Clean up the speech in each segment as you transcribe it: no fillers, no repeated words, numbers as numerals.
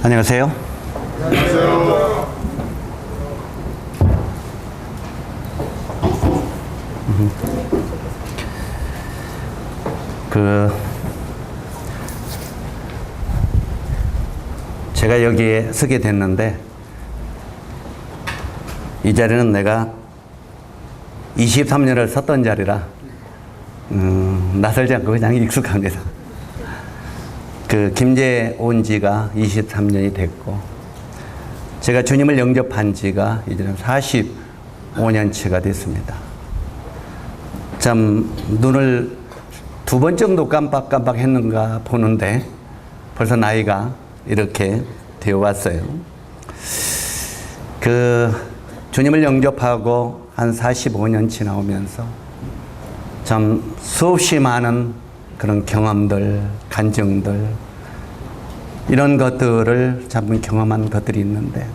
안녕하세요. 안녕하세요. 제가 여기에 서게 됐는데, 이 자리는 내가 23년을 섰던 자리라 낯설지 않고 그냥 익숙합니다. 김제에 온 지가 23년이 됐고, 제가 주님을 영접한 지가 이제는 45년치가 됐습니다. 참 눈을 2번 정도 깜빡깜빡 했는가 보는데 벌써 나이가 이렇게 되어 왔어요. 주님을 영접하고 한 45년 지나오면서 참 수없이 많은 그런 경험들, 간증들, 이런 것들을 참 경험한 것들이 있는데,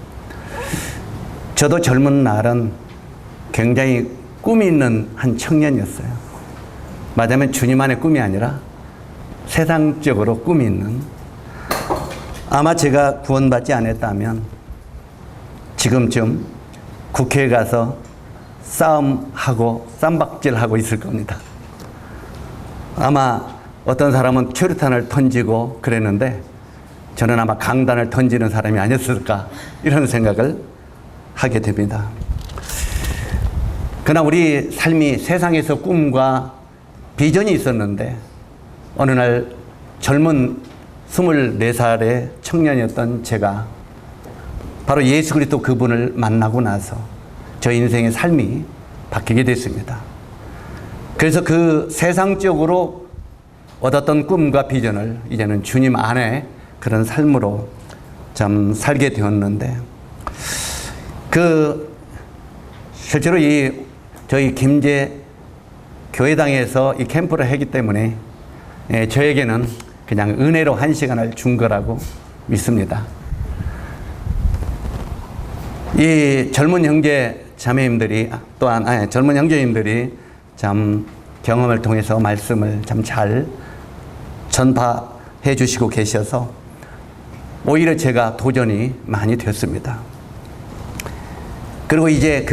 저도 젊은 날은 굉장히 꿈이 있는 한 청년이었어요. 말하자면 주님 안의 꿈이 아니라 세상적으로 꿈이 있는, 아마 제가 구원받지 않았다면 지금쯤 국회에 가서 싸움하고 쌈박질하고 있을 겁니다. 아마 어떤 사람은 최루탄을 던지고 그랬는데 저는 아마 강단을 던지는 사람이 아니었을까, 이런 생각을 하게 됩니다. 그러나 우리 삶이 세상에서 꿈과 비전이 있었는데, 어느 날 젊은 24살의 청년이었던 제가 바로 예수 그리스도 그분을 만나고 나서 저 인생의 삶이 바뀌게 됐습니다. 그래서 그 세상적으로 얻었던 꿈과 비전을 이제는 주님 안에 그런 삶으로 참 살게 되었는데, 실제로 저희 김제 교회당에서 이 캠프를 하기 때문에 저에게는 그냥 은혜로 한 시간을 준 거라고 믿습니다. 이 젊은 형제 자매님들이 또한 젊은 형제님들이 참 경험을 통해서 말씀을 참 잘 전파해 주시고 계셔서 오히려 제가 도전이 많이 됐습니다. 그리고 이제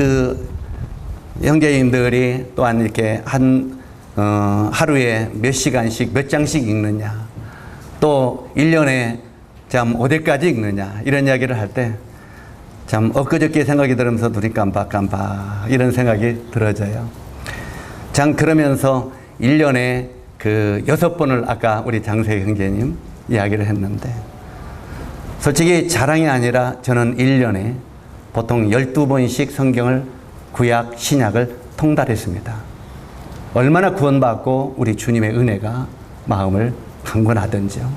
형제님들이 또한 이렇게 하루에 몇 시간씩 몇 장씩 읽느냐, 또 1년에 참 어디까지 읽느냐, 이런 이야기를 할 때 참 엊그저께 생각이 들으면서 눈이 깜빡깜빡 이런 생각이 들어져요. 참 그러면서 1년에 6번을 아까 우리 장세 형제님 이야기를 했는데, 솔직히 자랑이 아니라 저는 1년에 보통 12번씩 성경을 구약, 신약을 통달했습니다. 얼마나 구원받고 우리 주님의 은혜가 마음을 강건하든지요.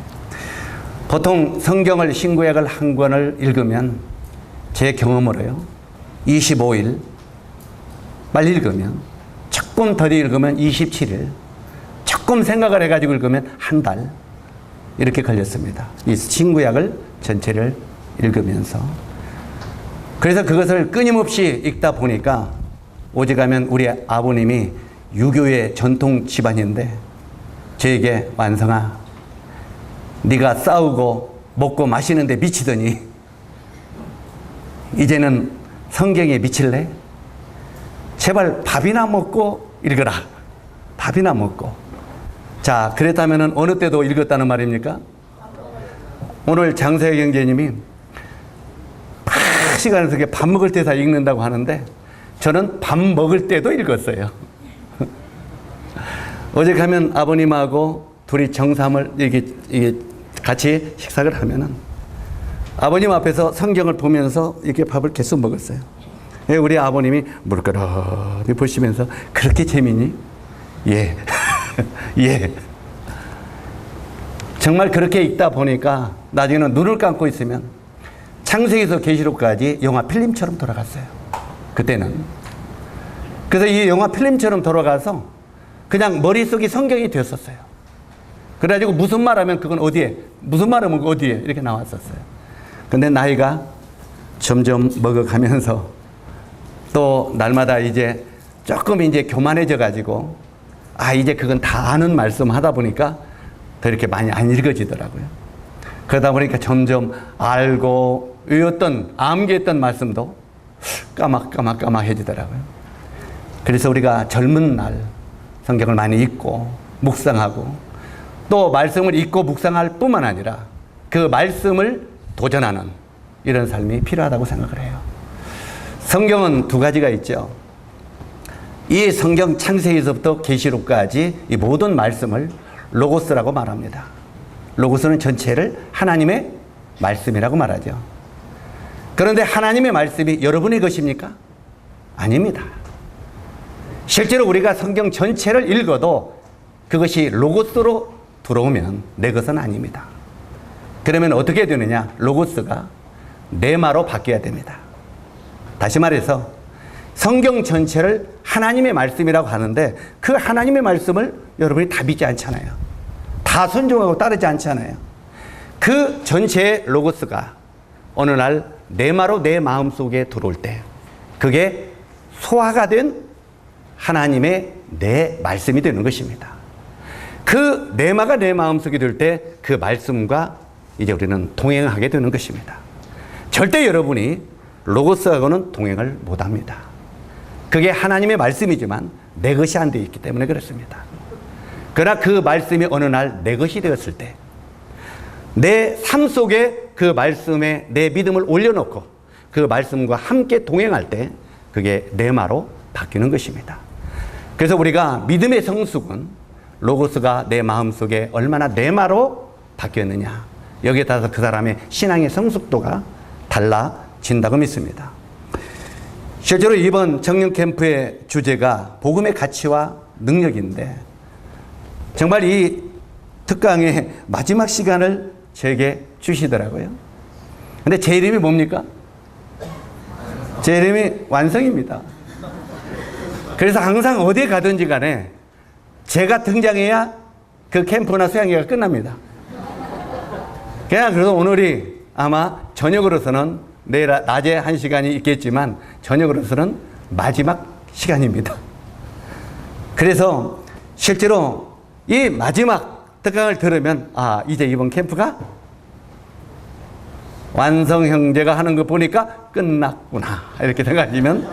보통 성경을, 신구약을 한 권을 읽으면 제 경험으로요, 25일, 빨리 읽으면, 조금 더 읽으면 27일, 조금 생각을 해가지고 읽으면 한 달, 이렇게 걸렸습니다. 이 신구약을 전체를 읽으면서. 그래서 그것을 끊임없이 읽다 보니까 오직하면 우리 아버님이 유교의 전통 집안인데 저에게, 완성아, 네가 싸우고 먹고 마시는데 미치더니 이제는 성경에 미칠래? 제발 밥이나 먹고 읽어라. 밥이나 먹고. 자, 그랬다면 어느 때도 읽었다는 말입니까? 오늘 장세 형제님이 시간에서 밥 먹을 때 다 읽는다고 하는데 저는 밥 먹을 때도 읽었어요. 어제 가면 아버님하고 둘이 정삼을 이게 같이 식사를 하면은 아버님 앞에서 성경을 보면서 이렇게 밥을 계속 먹었어요. 우리 아버님이 물끄러미 보시면서 그렇게 재미니? 예. 예. 정말 그렇게 읽다 보니까 나중에는 눈을 감고 있으면 창세기에서 계시록까지 영화 필름처럼 돌아갔어요. 그때는. 그래서 이 영화 필름처럼 돌아가서 그냥 머릿속이 성경이 되었었어요. 그래가지고 무슨 말 하면 그건 어디에, 무슨 말 하면 어디에, 이렇게 나왔었어요. 근데 나이가 점점 먹어가면서 또 날마다 이제 조금 이제 교만해져 가지고 이제 그건 다 아는 말씀 하다 보니까 더 이렇게 많이 안 읽어지더라고요. 그러다 보니까 점점 알고 외웠던 암기했던 말씀도 까맣해지더라고요. 그래서 우리가 젊은 날 성경을 많이 읽고 묵상하고 또 말씀을 읽고 묵상할 뿐만 아니라 그 말씀을 도전하는 이런 삶이 필요하다고 생각을 해요. 성경은 두 가지가 있죠. 이 성경 창세기에서부터 계시록까지 이 모든 말씀을 로고스라고 말합니다. 로고스는 전체를 하나님의 말씀이라고 말하죠. 그런데 하나님의 말씀이 여러분의 것입니까? 아닙니다. 실제로 우리가 성경 전체를 읽어도 그것이 로고스로 들어오면 내 것은 아닙니다. 그러면 어떻게 되느냐? 로고스가 네마로 바뀌어야 됩니다. 다시 말해서 성경 전체를 하나님의 말씀이라고 하는데 그 하나님의 말씀을 여러분이 다 믿지 않잖아요. 다 순종하고 따르지 않잖아요. 그 전체의 로고스가 어느 날 네마로 내 마음속에 들어올 때 그게 소화가 된 하나님의 내 말씀이 되는 것입니다. 그 네마가 내 마음속에 들 때 그 말씀과 이제 우리는 동행하게 되는 것입니다. 절대 여러분이 로고스하고는 동행을 못합니다. 그게 하나님의 말씀이지만 내 것이 안 되어 있기 때문에 그렇습니다. 그러나 그 말씀이 어느 날 내 것이 되었을 때 내 삶 속에 그 말씀에 내 믿음을 올려놓고 그 말씀과 함께 동행할 때 그게 네마로 바뀌는 것입니다. 그래서 우리가 믿음의 성숙은 로고스가 내 마음속에 얼마나 네마로 바뀌었느냐 여기에 따라서 그 사람의 신앙의 성숙도가 달라진다고 믿습니다. 실제로 이번 청년 캠프의 주제가 복음의 가치와 능력인데 정말 이 특강의 마지막 시간을 저에게 주시더라고요. 근데 제 이름이 뭡니까? 제 이름이 완성입니다. 그래서 항상 어디에 가든지 간에 제가 등장해야 그 캠프나 수양회가 끝납니다. 그래서 오늘이 아마 저녁으로서는 내일 낮에 1시간이 있겠지만 저녁으로서는 마지막 시간입니다. 그래서 실제로 이 마지막 특강을 들으면 이제 이번 캠프가 완성 형제가 하는 거 보니까 끝났구나 이렇게 생각하시면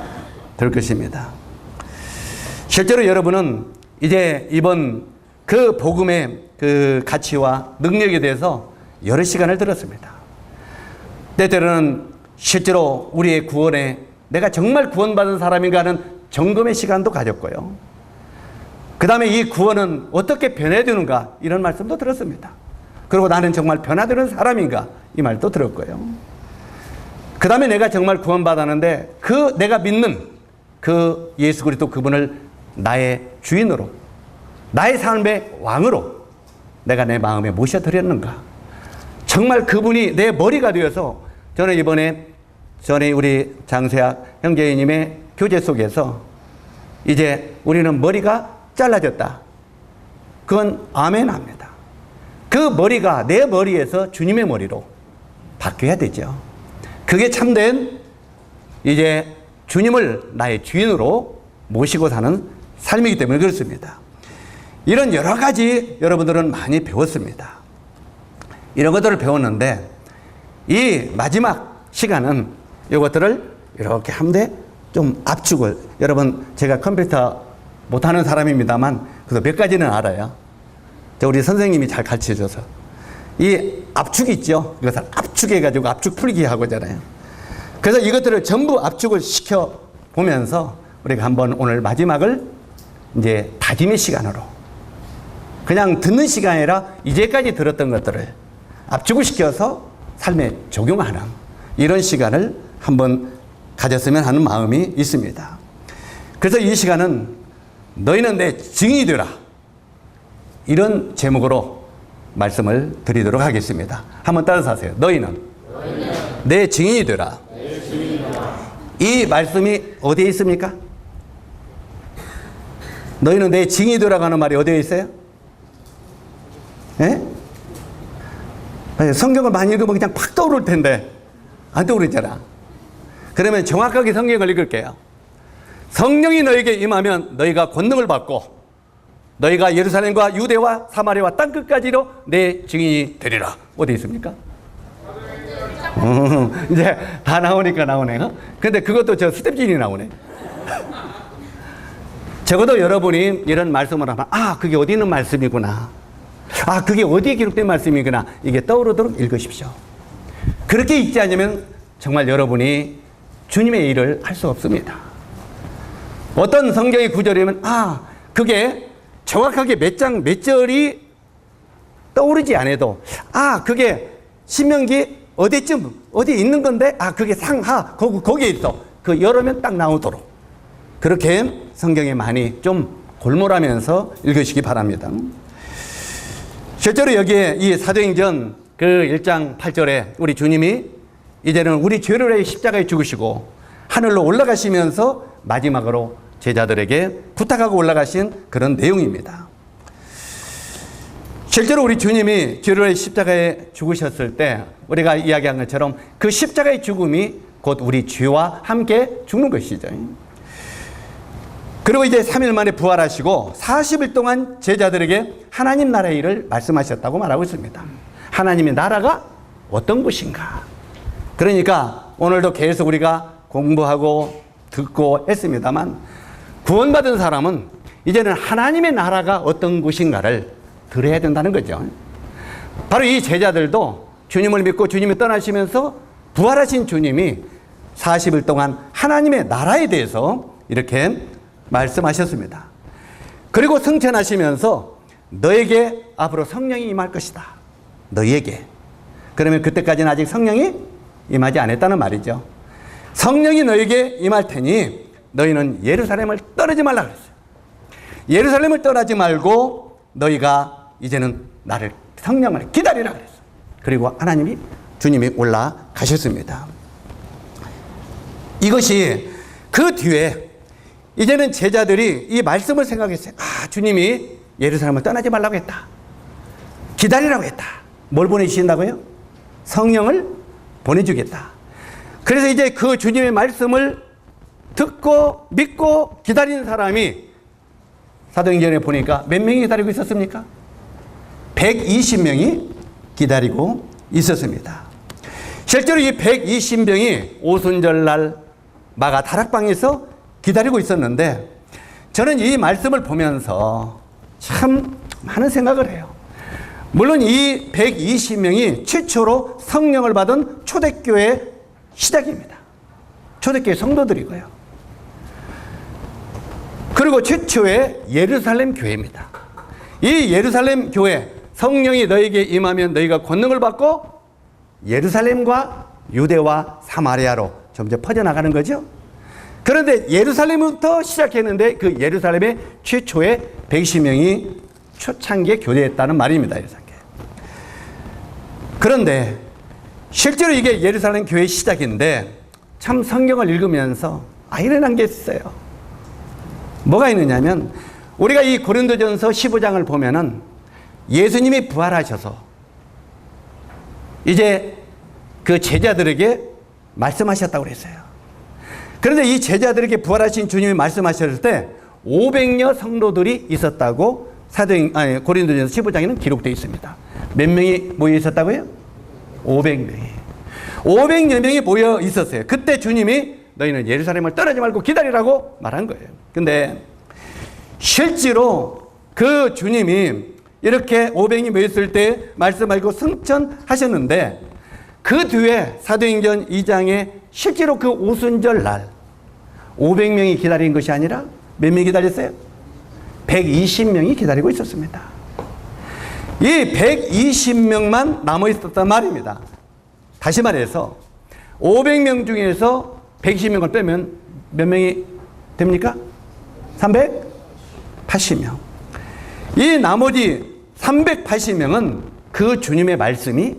될 것입니다. 실제로 여러분은 이제 이번 그 복음의 그 가치와 능력에 대해서 여러 시간을 들었습니다. 때때로는 실제로 우리의 구원에 내가 정말 구원받은 사람인가 하는 점검의 시간도 가졌고요. 그 다음에 이 구원은 어떻게 변화되는가 이런 말씀도 들었습니다. 그리고 나는 정말 변화되는 사람인가 이 말도 들었고요. 그 다음에 내가 정말 구원받았는데 그 내가 믿는 그 예수 그리스도 그분을 나의 주인으로 나의 삶의 왕으로 내가 내 마음에 모셔드렸는가. 정말 그분이 내 머리가 되어서 저는 이번에 전에 우리 장세학 형제님의 교제 속에서 이제 우리는 머리가 잘라졌다. 그건 아멘 합니다. 그 머리가 내 머리에서 주님의 머리로 바뀌어야 되죠. 그게 참된 이제 주님을 나의 주인으로 모시고 사는 삶이기 때문에 그렇습니다. 이런 여러 가지 여러분들은 많이 배웠습니다. 이런 것들을 배웠는데 이 마지막 시간은 이것들을 이렇게 한데 좀 압축을 여러분 제가 컴퓨터 못하는 사람입니다만 그래서 몇 가지는 알아요. 우리 선생님이 잘 가르쳐줘서 이 압축이 있죠. 이것을 압축해가지고 압축 풀기 하고잖아요. 그래서 이것들을 전부 압축을 시켜 보면서 우리가 한번 오늘 마지막을 이제 다짐의 시간으로 그냥 듣는 시간이 아니라 이제까지 들었던 것들을 압축을 시켜서 삶에 적용하는 이런 시간을 한번 가졌으면 하는 마음이 있습니다. 그래서 이 시간은 너희는 내 증인이 되라 이런 제목으로 말씀을 드리도록 하겠습니다. 한번 따라서 하세요. 너희는 내 증인이 되라. 이 말씀이 어디에 있습니까? 너희는 내 증인이 되라고 하는 말이 어디에 있어요? 예? 성경을 많이 읽으면 그냥 팍 떠오를 텐데 안 떠오르잖아. 그러면 정확하게 성경을 읽을게요. 성령이 너에게 임하면 너희가 권능을 받고 너희가 예루살렘과 유대와 사마리아와 땅끝까지로 내 증인이 되리라. 어디 있습니까? 이제 다 나오니까 나오네요. 근데 그것도 저 스텝진이 나오네. 적어도 여러분이 이런 말씀을 하면, 아, 그게 어디 있는 말씀이구나. 아, 그게 어디에 기록된 말씀이구나. 이게 떠오르도록 읽으십시오. 그렇게 읽지 않으면 정말 여러분이 주님의 일을 할 수 없습니다. 어떤 성경의 구절이면, 아, 그게 정확하게 몇 장, 몇 절이 떠오르지 않아도, 아, 그게 신명기 어디쯤, 어디 있는 건데, 아, 그게 상하, 거기에 있어. 그 열으면 딱 나오도록. 그렇게 성경에 많이 좀 골몰하면서 읽으시기 바랍니다. 실제로 여기에 이 사도행전 그 1장 8절에 우리 주님이 이제는 우리 죄를 위해 십자가에 죽으시고 하늘로 올라가시면서 마지막으로 제자들에게 부탁하고 올라가신 그런 내용입니다. 실제로 우리 주님이 죄를 위해 십자가에 죽으셨을 때 우리가 이야기한 것처럼 그 십자가의 죽음이 곧 우리 죄와 함께 죽는 것이죠. 그리고 이제 3일 만에 부활하시고 40일 동안 제자들에게 하나님 나라의 일을 말씀하셨다고 말하고 있습니다. 하나님의 나라가 어떤 것인가? 그러니까 오늘도 계속 우리가 공부하고 듣고 했습니다만 구원받은 사람은 이제는 하나님의 나라가 어떤 것인가를 들어야 된다는 거죠. 바로 이 제자들도 주님을 믿고 주님이 떠나시면서 부활하신 주님이 40일 동안 하나님의 나라에 대해서 이렇게 말씀하셨습니다. 그리고 승천하시면서 너에게 앞으로 성령이 임할 것이다. 너에게. 그러면 그때까지는 아직 성령이 임하지 않았다는 말이죠. 성령이 너에게 임할 테니 너희는 예루살렘을 떠나지 말라 그랬어요. 예루살렘을 떠나지 말고 너희가 이제는 나를 성령을 기다리라 그랬어요. 그리고 하나님이 주님이 올라가셨습니다. 이것이 그 뒤에 이제는 제자들이 이 말씀을 생각했어요. 아, 주님이 예루살렘을 떠나지 말라고 했다. 기다리라고 했다. 뭘 보내주신다고요? 성령을 보내주겠다. 그래서 이제 그 주님의 말씀을 듣고 믿고 기다리는 사람이 사도행전에 보니까 몇 명이 기다리고 있었습니까? 120명이 기다리고 있었습니다. 실제로 이 120명이 오순절날 마가 다락방에서 기다리고 있었는데 저는 이 말씀을 보면서 참 많은 생각을 해요. 물론 이 120명이 최초로 성령을 받은 초대교회 시작입니다. 초대교회 성도들이고요. 그리고 최초의 예루살렘 교회입니다. 이 예루살렘 교회, 성령이 너에게 임하면 너희가 권능을 받고 예루살렘과 유대와 사마리아로 점점 퍼져나가는 거죠. 그런데 예루살렘부터 시작했는데 그 예루살렘의 최초의 120명이 초창기에 교제했다는 말입니다. 그런데 실제로 이게 예루살렘 교회의 시작인데 참 성경을 읽으면서 일어난 게 있어요. 뭐가 있느냐면 우리가 이 고린도전서 15장을 보면은 예수님이 부활하셔서 이제 그 제자들에게 말씀하셨다고 그랬어요. 그런데 이 제자들에게 부활하신 주님이 말씀하셨을 때 500여 성도들이 있었다고 고린도전서 15장에는 기록되어 있습니다. 몇 명이 모여 있었다고요? 500명이. 500여 명이 모여 있었어요. 그때 주님이 너희는 예루살렘을 떠나지 말고 기다리라고 말한 거예요. 근데 실제로 그 주님이 이렇게 500이 모였을 때 말씀하시고 승천하셨는데 그 뒤에 사도행전 2장에 실제로 그 오순절 날 500명이 기다린 것이 아니라 몇 명이 기다렸어요? 120명이 기다리고 있었습니다. 이 120명만 남아 있었단 말입니다. 다시 말해서 500명 중에서 120명을 빼면 몇 명이 됩니까? 380명. 이 나머지 380명은 그 주님의 말씀이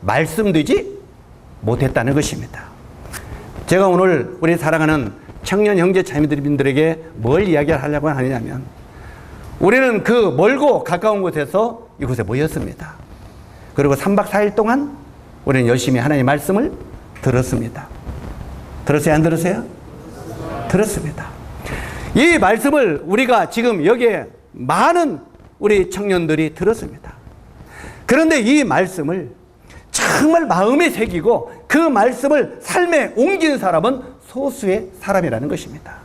말씀되지 못했다는 것입니다. 제가 오늘 우리 사랑하는 청년 형제 자매들에게 뭘 이야기를 하려고 하느냐면 우리는 그 멀고 가까운 곳에서 이곳에 모였습니다. 그리고 3박 4일 동안 우리는 열심히 하나님의 말씀을 들었습니다. 들었어요? 안 들었어요? 들었습니다. 이 말씀을 우리가 지금 여기에 많은 우리 청년들이 들었습니다. 그런데 이 말씀을 정말 마음에 새기고 그 그 말씀을 삶에 옮긴 사람은 소수의 사람이라는 것입니다.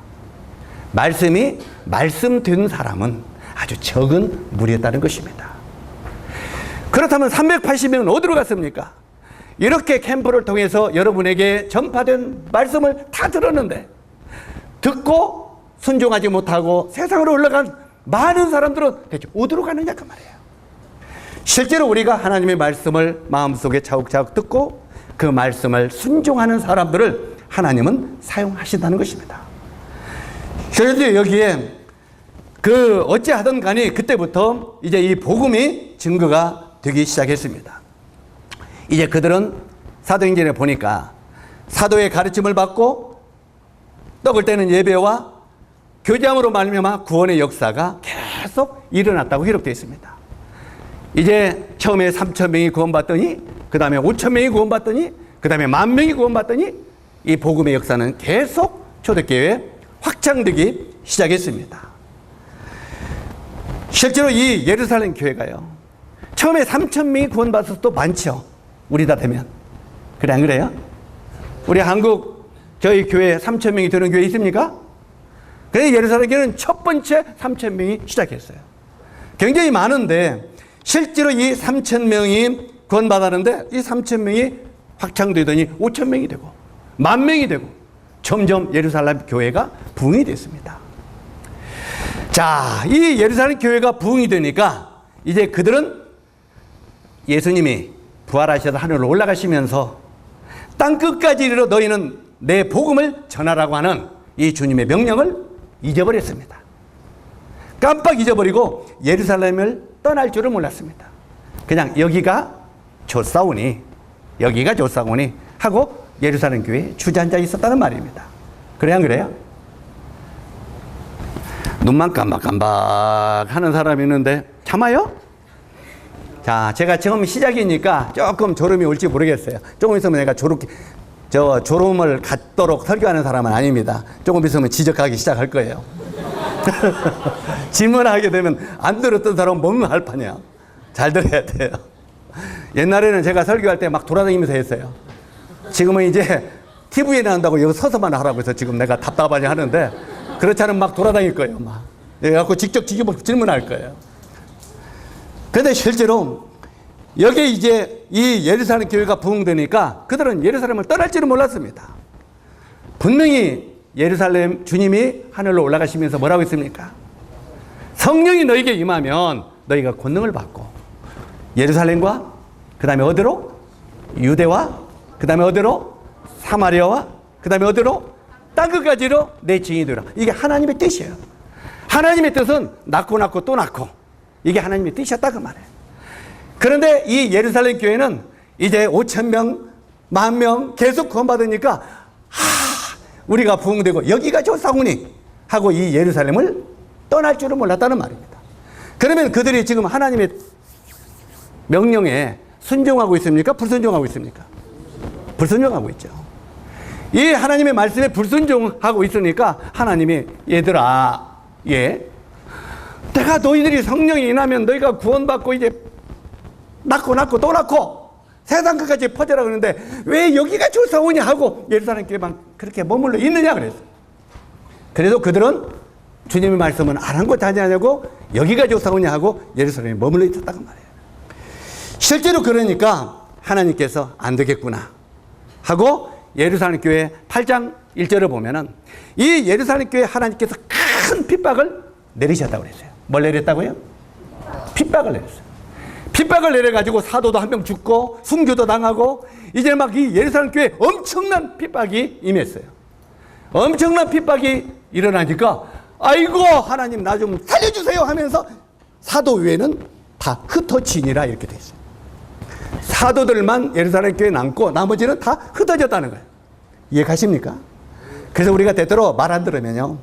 말씀이 말씀된 사람은 아주 적은 무리였다는 것입니다. 그렇다면 380명은 어디로 갔습니까? 이렇게 캠프를 통해서 여러분에게 전파된 말씀을 다 들었는데 듣고 순종하지 못하고 세상으로 올라간 많은 사람들은 대체 어디로 가느냐 그 말이에요. 실제로 우리가 하나님의 말씀을 마음속에 차곡차곡 듣고 그 말씀을 순종하는 사람들을 하나님은 사용하신다는 것입니다. 그런데 여기에 어찌하든 간에 그때부터 이제 이 복음이 증거가 되기 시작했습니다. 이제 그들은 사도행전에 보니까 사도의 가르침을 받고 떡을 떼는 예배와 교제함으로 말미암아 구원의 역사가 계속 일어났다고 기록되어 있습니다. 이제 처음에 3,000명이 구원받더니 그 다음에 5,000명이 구원받더니 그 다음에 10,000명이 구원받더니 이 복음의 역사는 계속 초대교회에 확장되기 시작했습니다. 실제로 이 예루살렘 교회가요, 처음에 3,000명이 구원받아서 또 많죠. 우리 다 되면. 그래 안 그래요? 우리 한국 저희 교회 3,000명이 되는 교회 있습니까? 그래서 예루살렘 교회는 첫 번째 3,000명이 시작했어요. 굉장히 많은데 실제로 이 3,000명이 구원받았는데 이 3,000명이 확장되더니 5,000명이 되고 10,000명이 되고 점점 예루살렘 교회가 부흥이 됐습니다. 자, 이 예루살렘 교회가 부흥이 되니까 이제 그들은 예수님이 부활하셔서 하늘로 올라가시면서 땅끝까지 이르러 너희는 내 복음을 전하라고 하는 이 주님의 명령을 잊어버렸습니다. 깜빡 잊어버리고 예루살렘을 떠날 줄을 몰랐습니다. 그냥 여기가 좋사오니 하고 예루살렘 교회에 주저앉아 있었다는 말입니다. 그래야 안 그래요? 눈만 깜박깜박 하는 사람이 있는데 참아요? 자, 제가 처음 시작이니까 조금 졸음이 올지 모르겠어요. 조금 있으면 내가 졸음을 갖도록 설교하는 사람은 아닙니다. 조금 있으면 지적하기 시작할 거예요. 질문하게 되면 안 들었던 사람은 멍할 판이야. 잘 들어야 돼요. 옛날에는 제가 설교할 때 막 돌아다니면서 했어요. 지금은 이제 TV에 나온다고 여기 서서만 하라고 해서 지금 내가 답답하니 하는데 그렇지 않으면 막 돌아다닐 거예요. 막. 그래갖고 직접 질문할 거예요. 그런데 실제로 여기 이제 이 예루살렘 교회가 부흥되니까 그들은 예루살렘을 떠날지는 몰랐습니다. 분명히 예루살렘 주님이 하늘로 올라가시면서 뭐라고 했습니까? 성령이 너에게 임하면 너희가 권능을 받고 예루살렘과 그 다음에 어디로? 유대와 그 다음에 어디로? 사마리아와 그 다음에 어디로? 땅끝까지로 내 증인이 되라. 이게 하나님의 뜻이에요. 하나님의 뜻은 낳고 또 낳고 이게 하나님의 뜻이었다 그 말이에요. 그런데 이 예루살렘 교회는 이제 5,000명, 10,000명 계속 구원받으니까 우리가 부흥되고 여기가 좋사오니 하고 이 예루살렘을 떠날 줄은 몰랐다는 말입니다. 그러면 그들이 지금 하나님의 명령에 순종하고 있습니까? 불순종하고 있습니까? 불순종하고 있죠. 이 하나님의 말씀에 불순종하고 있으니까 하나님이 얘들아, 내가 너희들이 성령이 임하면 너희가 구원받고 이제 낳고 또 낳고 세상 끝까지 퍼져라 그러는데 왜 여기가 좋사오니 하고 예루살렘 교회만 그렇게 머물러 있느냐 그랬어요. 그래도 그들은 주님의 말씀은 아랑곳 하지 않냐고 여기가 좋사오니 하고 예루살렘에 머물러 있었다고 말이에요. 실제로 그러니까 하나님께서 안 되겠구나 하고 예루살렘 교회 8장 1절을 보면은 이 예루살렘 교회 하나님께서 큰 핍박을 내리셨다고 그랬어요. 뭘 내렸다고요? 핍박을 내렸어요. 핍박을 내려가지고 사도도 한 명 죽고 순교도 당하고 이제 막 이 예루살렘 교회에 엄청난 핍박이 임했어요. 엄청난 핍박이 일어나니까 아이고 하나님 나 좀 살려주세요 하면서 사도 외에는 다 흩어지니라 이렇게 돼 있어요. 사도들만 예루살렘 교회에 남고 나머지는 다 흩어졌다는 거예요. 이해 가십니까? 그래서 우리가 때때로 말 안 들으면요,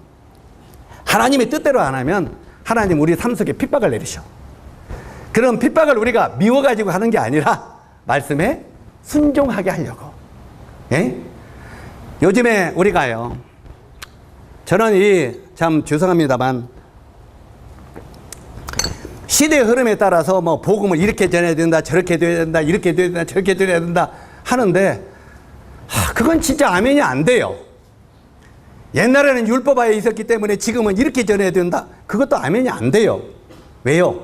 하나님의 뜻대로 안 하면 하나님 우리 삶 속에 핍박을 내리셔. 그런 핍박을 우리가 미워가지고 하는 게 아니라 말씀에 순종하게 하려고. 예? 요즘에 우리가요, 저는 참 죄송합니다만 시대의 흐름에 따라서 뭐 복음을 이렇게 전해야 된다, 저렇게 돼야 된다, 이렇게 돼야 된다, 저렇게 돼야 된다 하는데 그건 진짜 아멘이 안 돼요. 옛날에는 율법하에 있었기 때문에 지금은 이렇게 전해야 된다. 그것도 아멘이 안 돼요. 왜요?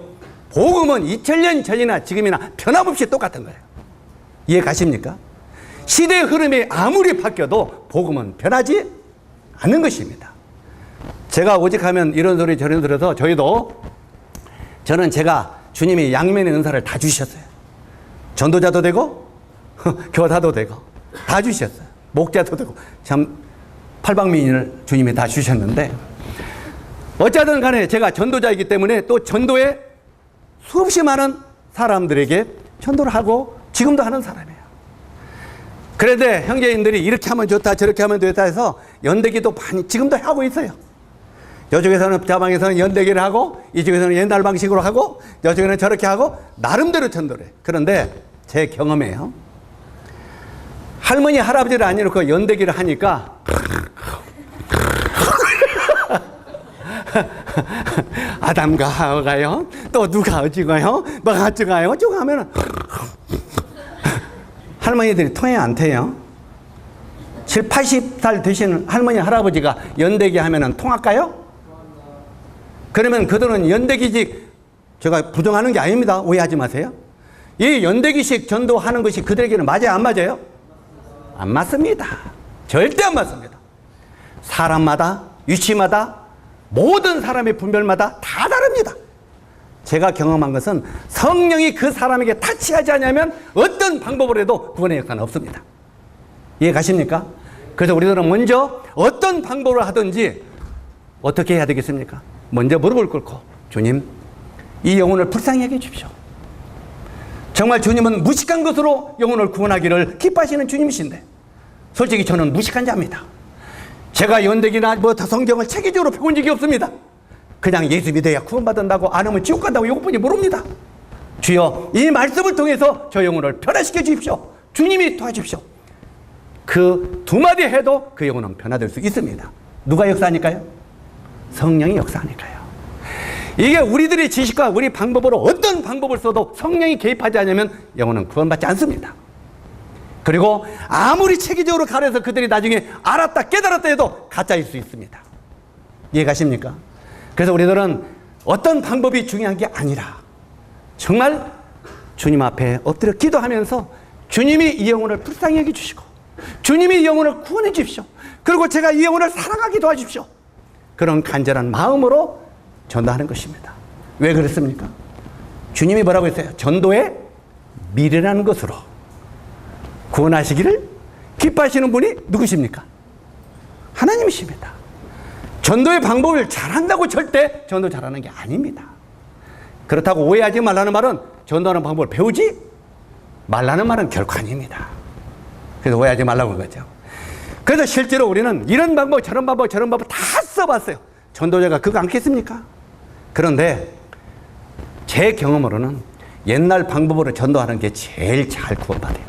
복음은 2000년 전이나 지금이나 변함없이 똑같은 거예요. 이해 가십니까? 시대의 흐름이 아무리 바뀌어도 복음은 변하지 않는 것입니다. 제가 오직하면 이런 소리 저런 들어서 저는 제가 주님이 양면의 은사를 다 주셨어요. 전도자도 되고 교사도 되고 다 주셨어요. 목자도 되고 참 팔방미인을 주님이 다 주셨는데 어쨌든 간에 제가 전도자이기 때문에 또 전도에 수없이 많은 사람들에게 전도를 하고 지금도 하는 사람이에요. 그런데 형제인들이 이렇게 하면 좋다 저렇게 하면 좋다 해서 연대기도 많이 지금도 하고 있어요. 이쪽에서는 자방에서는 연대기를 하고 이쪽에서는 옛날 방식으로 하고 이쪽에는 저렇게 하고 나름대로 전도를 해요. 그런데 제 경험이에요. 할머니 할아버지를 안 해놓고 연대기를 하니까 아담과 하와가요 또 누가 어찌가요 뭐가 어찌가요 쭉 하면은 할머니들이 통해 안 돼요. 7, 80살 되시는 할머니 할아버지가 연대기 하면은 통할까요? 그러면 그들은 연대기직 제가 부정하는 게 아닙니다. 오해하지 마세요. 이 연대기식 전도하는 것이 그들에게는 맞아요 안 맞아요? 안 맞습니다. 절대 안 맞습니다. 사람마다 위치마다 모든 사람의 분별마다 다 다릅니다. 제가 경험한 것은 성령이 그 사람에게 타치하지 않으면 어떤 방법으로 해도 구원의 역사는 없습니다. 이해 가십니까? 그래서 우리들은 먼저 어떤 방법으로 하든지 어떻게 해야 되겠습니까? 먼저 무릎을 꿇고 주님 이 영혼을 불쌍히 여겨 주십시오. 정말 주님은 무식한 것으로 영혼을 구원하기를 기뻐하시는 주님이신데 솔직히 저는 무식한 자입니다. 제가 연대기나 성경을 체계적으로 배운 적이 없습니다. 그냥 예수 믿어야 구원받는다고 안 하면 지옥 간다고 이것뿐이 모릅니다. 주여 이 말씀을 통해서 저 영혼을 변화시켜 주십시오. 주님이 도와주십시오. 그 두 마디 해도 그 영혼은 변화될 수 있습니다. 누가 역사하니까요? 성령이 역사하니까요. 이게 우리들의 지식과 우리 방법으로 어떤 방법을 써도 성령이 개입하지 않으면 영혼은 구원받지 않습니다. 그리고 아무리 체계적으로 가려서 그들이 나중에 알았다 깨달았다 해도 가짜일 수 있습니다. 이해 가십니까? 그래서 우리들은 어떤 방법이 중요한 게 아니라 정말 주님 앞에 엎드려 기도하면서 주님이 이 영혼을 불쌍히 여겨주시고 주님이 이 영혼을 구원해 주십시오. 그리고 제가 이 영혼을 사랑하게 도와주십시오. 그런 간절한 마음으로 전도하는 것입니다. 왜 그랬습니까? 주님이 뭐라고 했어요? 전도에 미련한 것으로 구원하시기를 기뻐하시는 분이 누구십니까? 하나님이십니다. 전도의 방법을 잘한다고 절대 전도 잘하는 게 아닙니다. 그렇다고 오해하지 말라는 말은 전도하는 방법을 배우지 말라는 말은 결코 아닙니다. 그래서 오해하지 말라고 그런 거죠. 그래서 실제로 우리는 이런 방법 저런 방법 다 써봤어요. 전도자가 그거 않겠습니까? 그런데 제 경험으로는 옛날 방법으로 전도하는 게 제일 잘 구원받아요.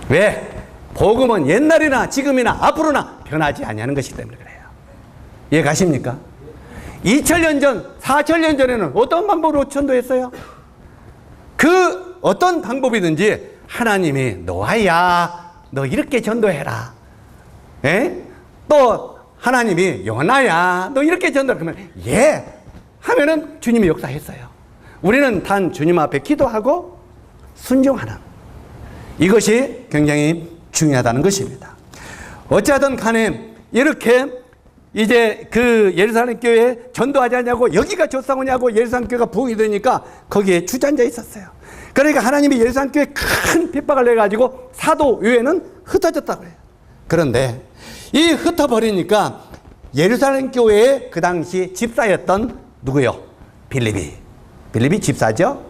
왜? 복음은 옛날이나 지금이나 앞으로나 변하지 아니하는 것이기 때문에 그래요. 이해 가십니까? 2000년 전, 4000년 전에는 어떤 방법으로 전도했어요? 그 어떤 방법이든지 하나님이 노아야 너 이렇게 전도해라. 에? 또 하나님이 요나야 너 이렇게 전도하면 예 하면은 주님이 역사했어요. 우리는 단 주님 앞에 기도하고 순종하는 이것이 굉장히 중요하다는 것입니다. 어찌하든 간에 이렇게 이제 그 예루살렘 교회에 전도하지 않냐고 여기가 조상오냐고 예루살렘 교회가 부흥이 되니까 거기에 주저앉아 있었어요. 그러니까 하나님이 예루살렘 교회에 큰 핍박을 내가지고 사도 교회는 흩어졌다고 해요. 그런데 이 흩어버리니까 예루살렘 교회의 그 당시 집사였던 누구요? 빌립이 집사죠.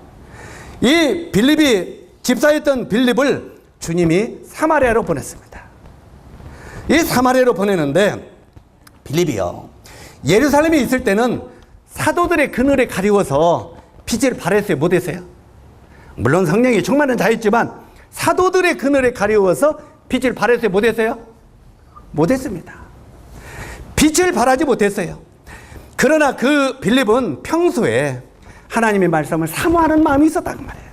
이 빌립이 집사였던 빌립을 주님이 사마리아로 보냈습니다. 이 사마리아로 보내는데 빌립이요 예루살렘에 있을 때는 사도들의 그늘에 가리워서 빛을 발했어요? 못했어요? 물론 성령이 충만한 자였지만 사도들의 그늘에 가리워서 빛을 발했어요? 못했어요? 못했습니다. 빛을 발하지 못했어요. 그러나 그 빌립은 평소에 하나님의 말씀을 사모하는 마음이 있었단 말이에요.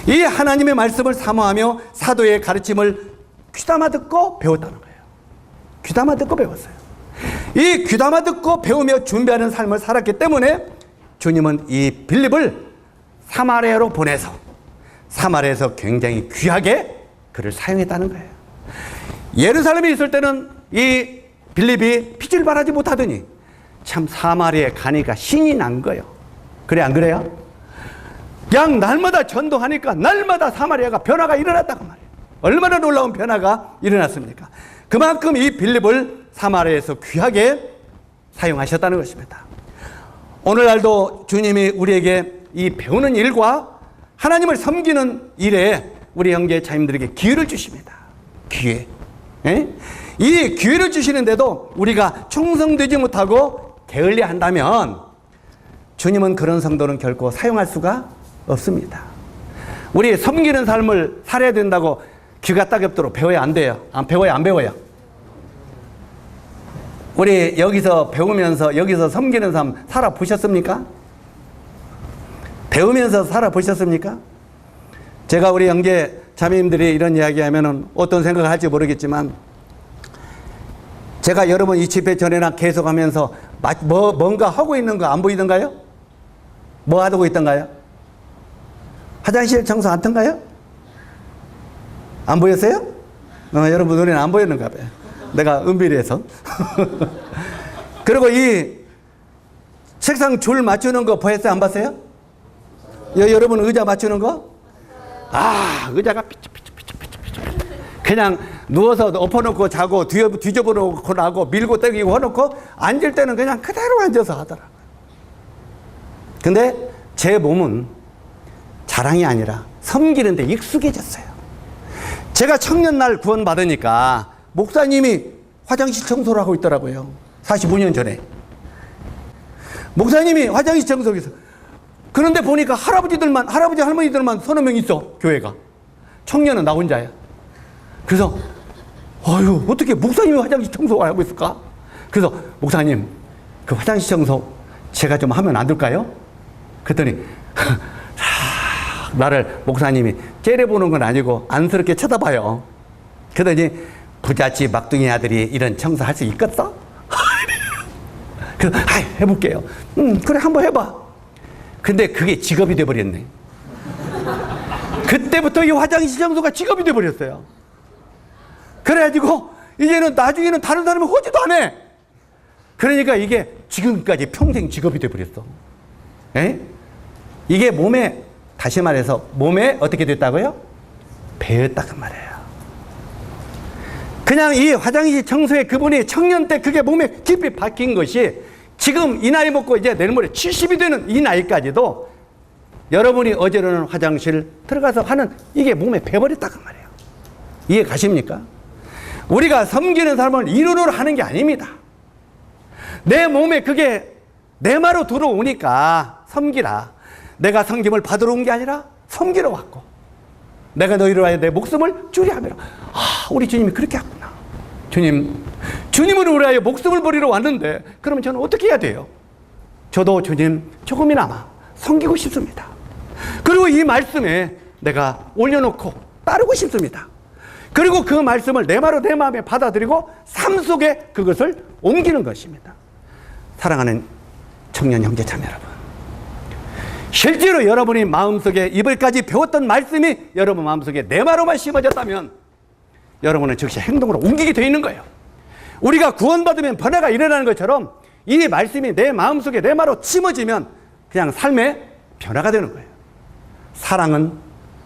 이 하나님의 말씀을 사모하며 사도의 가르침을 귀담아 듣고 배웠다는 거예요. 귀담아 듣고 배웠어요. 이 귀담아 듣고 배우며 준비하는 삶을 살았기 때문에 주님은 이 빌립을 사마리아로 보내서 사마리아에서 굉장히 귀하게 그를 사용했다는 거예요. 예루살렘에 있을 때는 이 빌립이 핏줄 바라지 못하더니 참 사마리아에 가니까 신이 난 거예요. 그래 안 그래요? 그냥 날마다 전도하니까 날마다 사마리아가 변화가 일어났다고 말이에요. 얼마나 놀라운 변화가 일어났습니까? 그만큼 이 빌립을 사마리아에서 귀하게 사용하셨다는 것입니다. 오늘날도 주님이 우리에게 이 배우는 일과 하나님을 섬기는 일에 우리 형제 자매들에게 기회를 주십니다. 기회. 에? 이 기회를 주시는데도 우리가 충성되지 못하고 게을리 한다면 주님은 그런 성도는 결코 사용할 수가 없습니다. 우리 섬기는 삶을 살아야 된다고 귀가 따갑도록 배워야 안 돼요? 안 배워요? 안 배워요? 우리 여기서 배우면서 여기서 섬기는 삶 살아보셨습니까? 배우면서 살아보셨습니까? 제가 우리 형제 자매님들이 이런 이야기 하면은 어떤 생각을 할지 모르겠지만 제가 여러분 이 집회 전에나 계속 하면서 뭔가 하고 있는 거 안 보이던가요? 뭐 하고 있던가요? 화장실 청소 안 던가요? 안 보였어요? 여러분 눈에는 안 보였는가 봐요. 내가 은밀해서. 그리고 이 책상 줄 맞추는 거 보였어요? 안 봤어요? 여러분 의자 맞추는 거? 의자가 삐쭉삐쭉삐쭉삐쭉 그냥 누워서 엎어놓고 자고 뒤집어 놓고 나고 밀고 당기고 해놓고 앉을 때는 그냥 그대로 앉아서 하더라고요. 근데 제 몸은 자랑이 아니라 섬기는 데 익숙해졌어요. 제가 청년날 구원 받으니까 목사님이 화장실 청소를 하고 있더라고요. 45년 전에. 목사님이 화장실 청소해서. 그런데 보니까 할아버지 할머니들만 서너 명 있어, 교회가. 청년은 나 혼자야. 그래서, 어떻게 목사님이 화장실 청소를 하고 있을까? 그래서, 목사님, 그 화장실 청소 제가 좀 하면 안 될까요? 그랬더니, 나를 목사님이 째려보는 건 아니고 안쓰럽게 쳐다봐요. 그러더니, 부잣집 막둥이 아들이 이런 청소 할 수 있겠어? 그래서, 해볼게요. 그래, 한번 해봐. 근데 그게 직업이 돼버렸네. 그때부터 이 화장실 청소가 직업이 돼버렸어요. 그래가지고 이제는 나중에는 다른 사람이 하지도 안 해. 그러니까 이게 지금까지 평생 직업이 돼버렸어. 에? 이게 몸에, 다시 말해서 몸에 어떻게 됐다고요? 배었다고 말이에요. 그냥 이 화장실 청소에 그분이 청년 때 그게 몸에 깊이 박힌 것이 지금 이 나이 먹고 이제 내일 모레 70이 되는 이 나이까지도 여러분이 어제로는 화장실 들어가서 하는 이게 몸에 배버렸다고 말이에요. 이해 가십니까? 우리가 섬기는 삶을 이론으로 하는 게 아닙니다. 내 몸에 그게 내마로 들어오니까 섬기라. 내가 섬김을 받으러 온 게 아니라 섬기러 왔고 내가 너희를 위하여 내 목숨을 주리 함이라. 우리 주님이 그렇게 했구나. 주님은 우리 위하여 목숨을 버리러 왔는데 그러면 저는 어떻게 해야 돼요? 저도 주님 조금이나마 섬기고 싶습니다. 그리고 이 말씀에 내가 올려놓고 따르고 싶습니다. 그리고 그 말씀을 내 마로 내 마음에 받아들이고 삶 속에 그것을 옮기는 것입니다. 사랑하는 청년 형제 자매 여러분, 실제로 여러분이 마음속에 이번까지 배웠던 말씀이 여러분 마음속에 내 마로만 심어졌다면 여러분은 즉시 행동으로 옮기게 되어 있는 거예요. 우리가 구원받으면 변화가 일어나는 것처럼 이 말씀이 내 마음속에 내 마로 심어지면 그냥 삶의 변화가 되는 거예요. 사랑은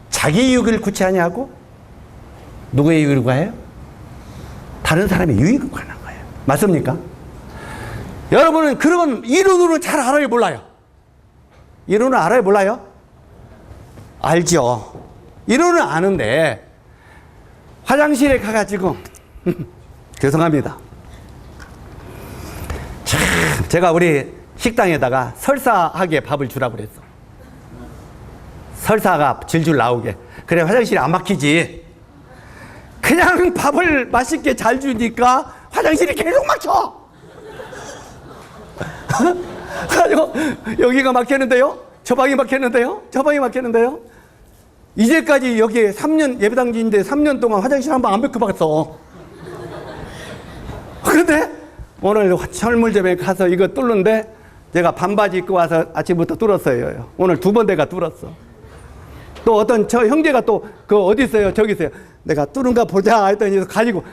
자기 유익을 구체하냐 하고 누구의 유익을 구해요? 다른 사람의 유익을 구하는 거예요. 맞습니까? 여러분은 그런 이론으로 잘 알아요, 몰라요? 이론을 알아요, 몰라요? 알죠. 이론은 아는데 화장실에 가가지고 죄송합니다. 참, 제가 우리 식당에다가 설사하게 밥을 주라고 그랬어. 설사가 질질 나오게. 그래 화장실이 안 막히지. 그냥 밥을 맛있게 잘 주니까 화장실이 계속 막혀. 그래가지고 여기가 막혔는데요, 저 방이 막혔는데요, 저 방이 막혔는데요. 이제까지 여기에 3년, 예배당지인데 3년 동안 화장실 한 번 안 뺏겨봤어. 그런데 오늘 철물점에 가서 이거 뚫는데 제가 반바지 입고 와서 아침부터 뚫었어요. 오늘 2번 내가 뚫었어. 또 어떤 저 형제가 또 그 어디 있어요? 저기 있어요. 내가 뚫은가 보자 했더니 가지고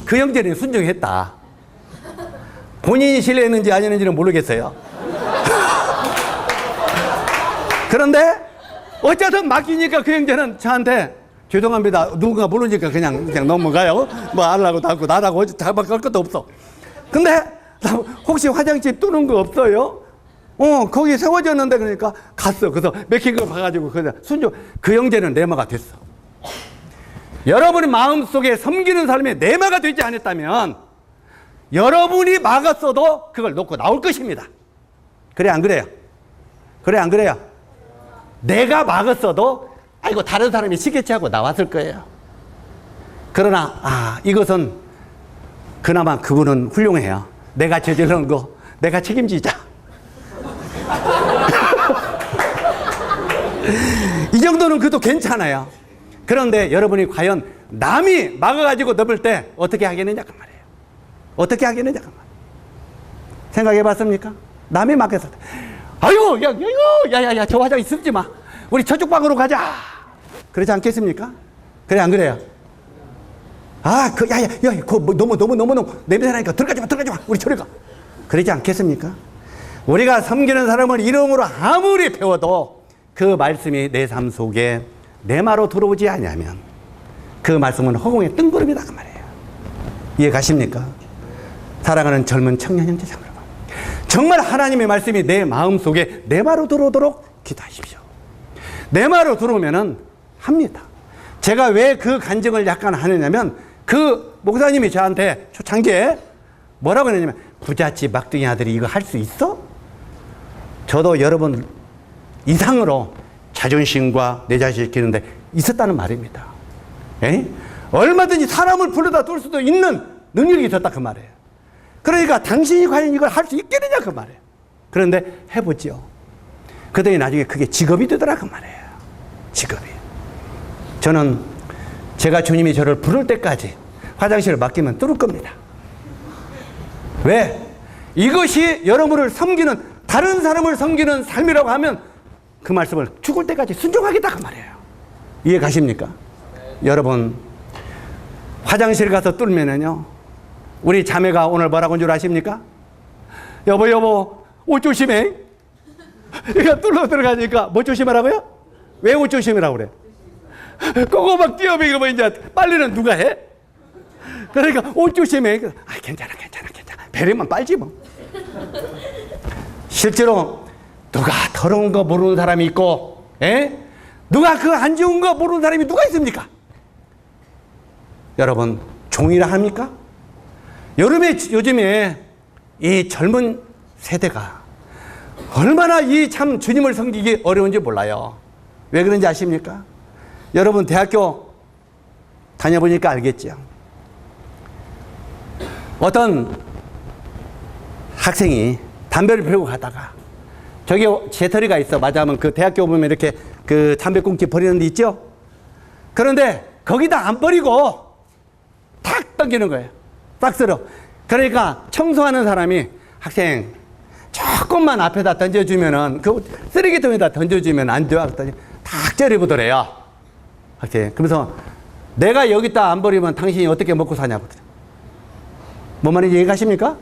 그 형제는 순종했다. 본인이 신뢰했는지 아니었는지는 모르겠어요. 그런데 어쨌든 맡기니까 그 형제는 저한테 죄송합니다. 누군가 모르니까 그냥 넘어가요. 뭐 알라고 하고 나라고 잡아갈 것도 없어. 근데 혹시 화장실 뚫은 거 없어요? 거기 세워졌는데 그러니까 갔어. 그래서 맥힌 걸 봐가지고 그냥 순종. 그 형제는 내마가 됐어. 여러분의 마음속에 섬기는 삶에 내마가 되지 않았다면 여러분이 막았어도 그걸 놓고 나올 것입니다. 그래 안 그래요? 그래 안 그래요? 내가 막았어도 아이고 다른 사람이 시겠지 하고 나왔을 거예요. 그러나 이것은 그나마 그분은 훌륭해요. 내가 저지른 거 내가 책임지자. 이 정도는 그래도 괜찮아요. 그런데 여러분이 과연 남이 막아가지고 넘을 때 어떻게 하겠느냐 그 말이에요. 어떻게 하겠느냐 그 말이에요. 생각해 봤습니까? 남이 막았을 때 아이고 야야야 저 화장실 쓰지 마. 우리 저쪽 방으로 가자. 그러지 않겠습니까? 그래 안 그래요? 너무 냄새 나니까 들어가지 마. 우리 저리 가. 그러지 않겠습니까? 우리가 섬기는 사람을 이름으로 아무리 배워도 그 말씀이 내 삶 속에 내마로 들어오지 않으면 그 말씀은 허공의 뜬구름이다 그 말이에요. 이해 가십니까? 사랑하는 젊은 청년 형제 자매들, 정말 하나님의 말씀이 내 마음 속에 내마로 들어오도록 기도하십시오. 내마로 들어오면은 합니다. 제가 왜 그 간증을 약간 하느냐면 그 목사님이 저한테 초창기에 뭐라고 했냐면 부잣집 막둥이 아들이 이거 할 수 있어? 저도 여러분 이상으로 자존심과 내 자신을 지키는데 있었다는 말입니다. 얼마든지 사람을 불러다 뚫을 수도 있는 능력이 있었다 그 말이에요. 그러니까 당신이 과연 이걸 할 수 있겠느냐 그 말이에요. 그런데 해보죠. 그러더니 나중에 그게 직업이 되더라 그 말이에요. 직업이. 저는 제가 주님이 저를 부를 때까지 화장실을 맡기면 뚫을 겁니다. 왜? 이것이 여러분을 섬기는 다른 사람을 섬기는 삶이라고 하면 그 말씀을 죽을 때까지 순종하겠다 그 말이에요. 이해 가십니까? 여러분 화장실 가서 뚫으면은요 우리 자매가 오늘 뭐라고 한 줄 아십니까? 여보 옷 조심해. 그러니까 뚫러 들어가니까 뭐 조심하라고요? 왜 옷 조심이라고 그래? 그거 막 뛰어버리고 이제 빨래는 누가 해? 그러니까 옷 조심해. 괜찮아. 배려만 빨지 뭐. 실제로 누가 더러운 거 모르는 사람이 있고, 누가 그 안 좋은 거 모르는 사람이 누가 있습니까? 여러분 종이라 합니까? 요즘에 이 젊은 세대가 얼마나 이 참 주님을 섬기기 어려운지 몰라요. 왜 그런지 아십니까? 여러분 대학교 다녀보니까 알겠죠. 어떤 학생이 담배를 피우고 가다가 저기 재터리가 있어. 맞아하면 그 대학교 보면 이렇게 그 담배꽁초 버리는 데 있죠? 그런데 거기다 안 버리고 탁 던지는 거예요. 박스로. 그러니까 청소하는 사람이 학생 조금만 앞에다 던져주면은 그 쓰레기통에다 던져주면 안 돼요. 탁 째려보더래요. 학생. 그러면서 내가 여기다 안 버리면 당신이 어떻게 먹고 사냐고. 뭔 말인지 이해가십니까?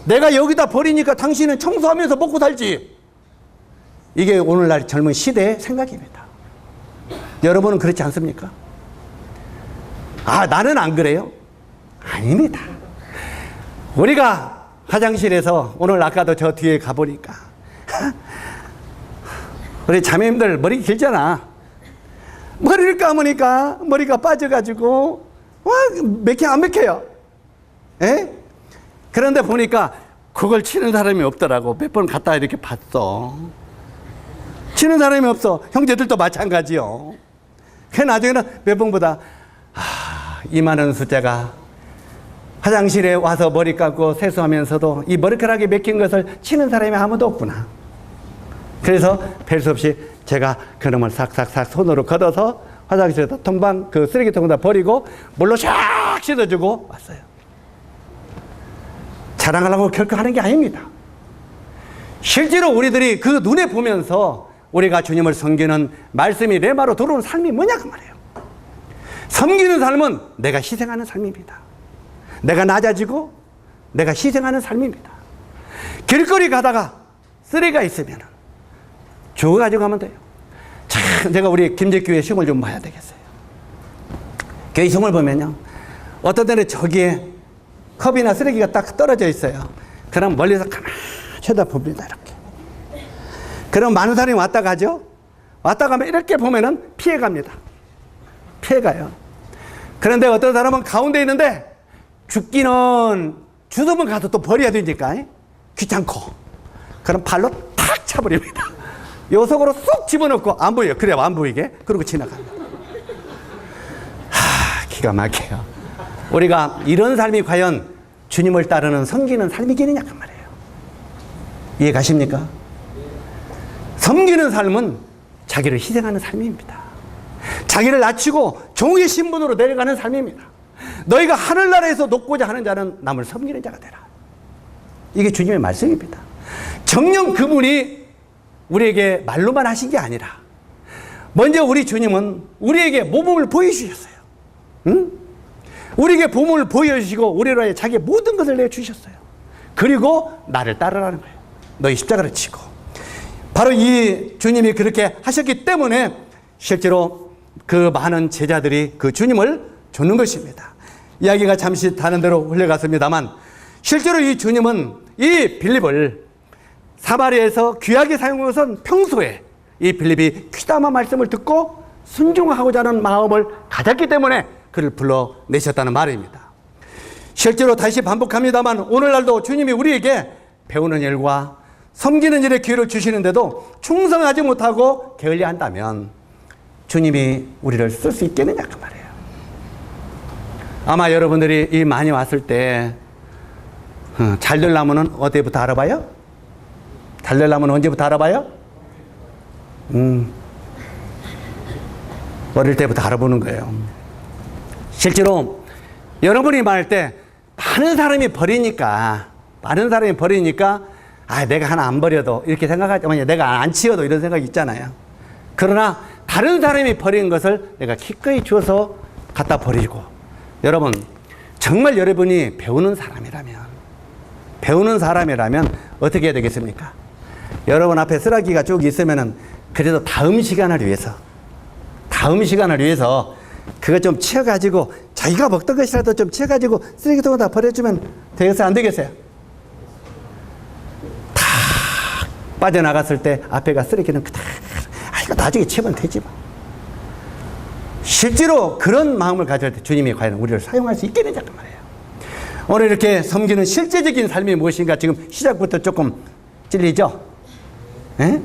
내가 여기다 버리니까 당신은 청소하면서 먹고 살지. 이게 오늘날 젊은 시대의 생각입니다. 여러분은 그렇지 않습니까? 나는 안 그래요? 아닙니다. 우리가 화장실에서 오늘 아까도 저 뒤에 가보니까 우리 자매님들 머리 길잖아. 머리를 감으니까 머리가 빠져가지고 안 맥혀요. 그런데 보니까 그걸 치는 사람이 없더라고. 몇 번 갔다 이렇게 봤어. 치는 사람이 없어. 형제들도 마찬가지요. 그 나중에는 몇 번보다 이 많은 숫자가 화장실에 와서 머리 감고 세수하면서도 이 머리카락에 맥힌 것을 치는 사람이 아무도 없구나. 그래서 별 수 없이 제가 그놈을 싹싹싹 손으로 걷어서 화장실에다 통방 그 쓰레기통에다 버리고 물로 샥 씻어주고 왔어요. 자랑하려고 결코 하는 게 아닙니다. 실제로 우리들이 그 눈에 보면서 우리가 주님을 섬기는 말씀이 레마로 들어오는 삶이 뭐냐 그 말이에요. 섬기는 삶은 내가 희생하는 삶입니다. 내가 낮아지고 내가 희생하는 삶입니다. 길거리 가다가 쓰레기가 있으면 주워 가져가면 돼요. 참 제가 우리 김제교회 시험을 좀 봐야 되겠어요. 교회 시험을 보면요, 어떤 때는 저기에 컵이나 쓰레기가 딱 떨어져 있어요. 그럼 멀리서 가만히 쳐다봅니다. 이렇게. 그럼 많은 사람이 왔다 가죠. 왔다 가면 이렇게 보면은 피해갑니다. 피해가요. 그런데 어떤 사람은 가운데 있는데 죽기는 주워만 가서 또 버려야 되니까 귀찮고, 그럼 발로 탁 차버립니다. 요 속으로 쏙 집어넣고 안 보여요. 그래 안 보이게. 그러고 지나갑니다. 기가 막혀요. 우리가 이런 삶이 과연 주님을 따르는 섬기는 삶이겠느냐 그 말이에요. 이해 가십니까? 섬기는 삶은 자기를 희생하는 삶입니다. 자기를 낮추고 종의 신분으로 내려가는 삶입니다. 너희가 하늘나라에서 높고자 하는 자는 남을 섬기는 자가 되라. 이게 주님의 말씀입니다. 정녕 그분이 우리에게 말로만 하신 게 아니라 먼저 우리 주님은 우리에게 모범을 보여주셨어요. 응? 우리에게 모범을 보여주시고 우리로 하여 자기의 모든 것을 내주셨어요. 그리고 나를 따르라는 거예요. 너희 십자가를 지고. 바로 이 주님이 그렇게 하셨기 때문에 실제로 그 많은 제자들이 그 주님을 쫓는 것입니다. 이야기가 잠시 다른 데로 흘러갔습니다만 실제로 이 주님은 이 빌립을 사마리아에서 귀하게 사용한 것은 평소에 이 빌립이 귀담아 말씀을 듣고 순종하고자 하는 마음을 가졌기 때문에 그를 불러내셨다는 말입니다. 실제로 다시 반복합니다만 오늘날도 주님이 우리에게 배우는 일과 섬기는 일에 기회를 주시는데도 충성하지 못하고 게을리 한다면 주님이 우리를 쓸 수 있겠느냐 그 말이에요. 아마 여러분들이 이 많이 왔을 때 잘 되려면 어디부터 알아봐요? 잘 되려면 언제부터 알아봐요? 어릴 때부터 알아보는 거예요. 실제로 여러분이 말할 때 많은 사람이 버리니까 내가 하나 안 버려도 이렇게 생각하지, 내가 안 치워도 이런 생각이 있잖아요. 그러나 다른 사람이 버린 것을 내가 기꺼이 주어서 갖다 버리고, 여러분 정말 여러분이 배우는 사람이라면 어떻게 해야 되겠습니까? 여러분 앞에 쓰레기가 쭉 있으면은 그래도 다음 시간을 위해서 그거 좀 치워가지고 자기가 먹던 것이라도 좀 치워가지고 쓰레기통에다 버려주면 되겠어요? 안 되겠어요? 다 빠져나갔을 때 앞에가 쓰레기는 그대로 이거 나중에 치우면 되지 뭐. 실제로 그런 마음을 가질 때 주님이 과연 우리를 사용할 수 있겠느냐 그 말이에요. 오늘 이렇게 섬기는 실제적인 삶이 무엇인가 지금 시작부터 조금 찔리죠? 에?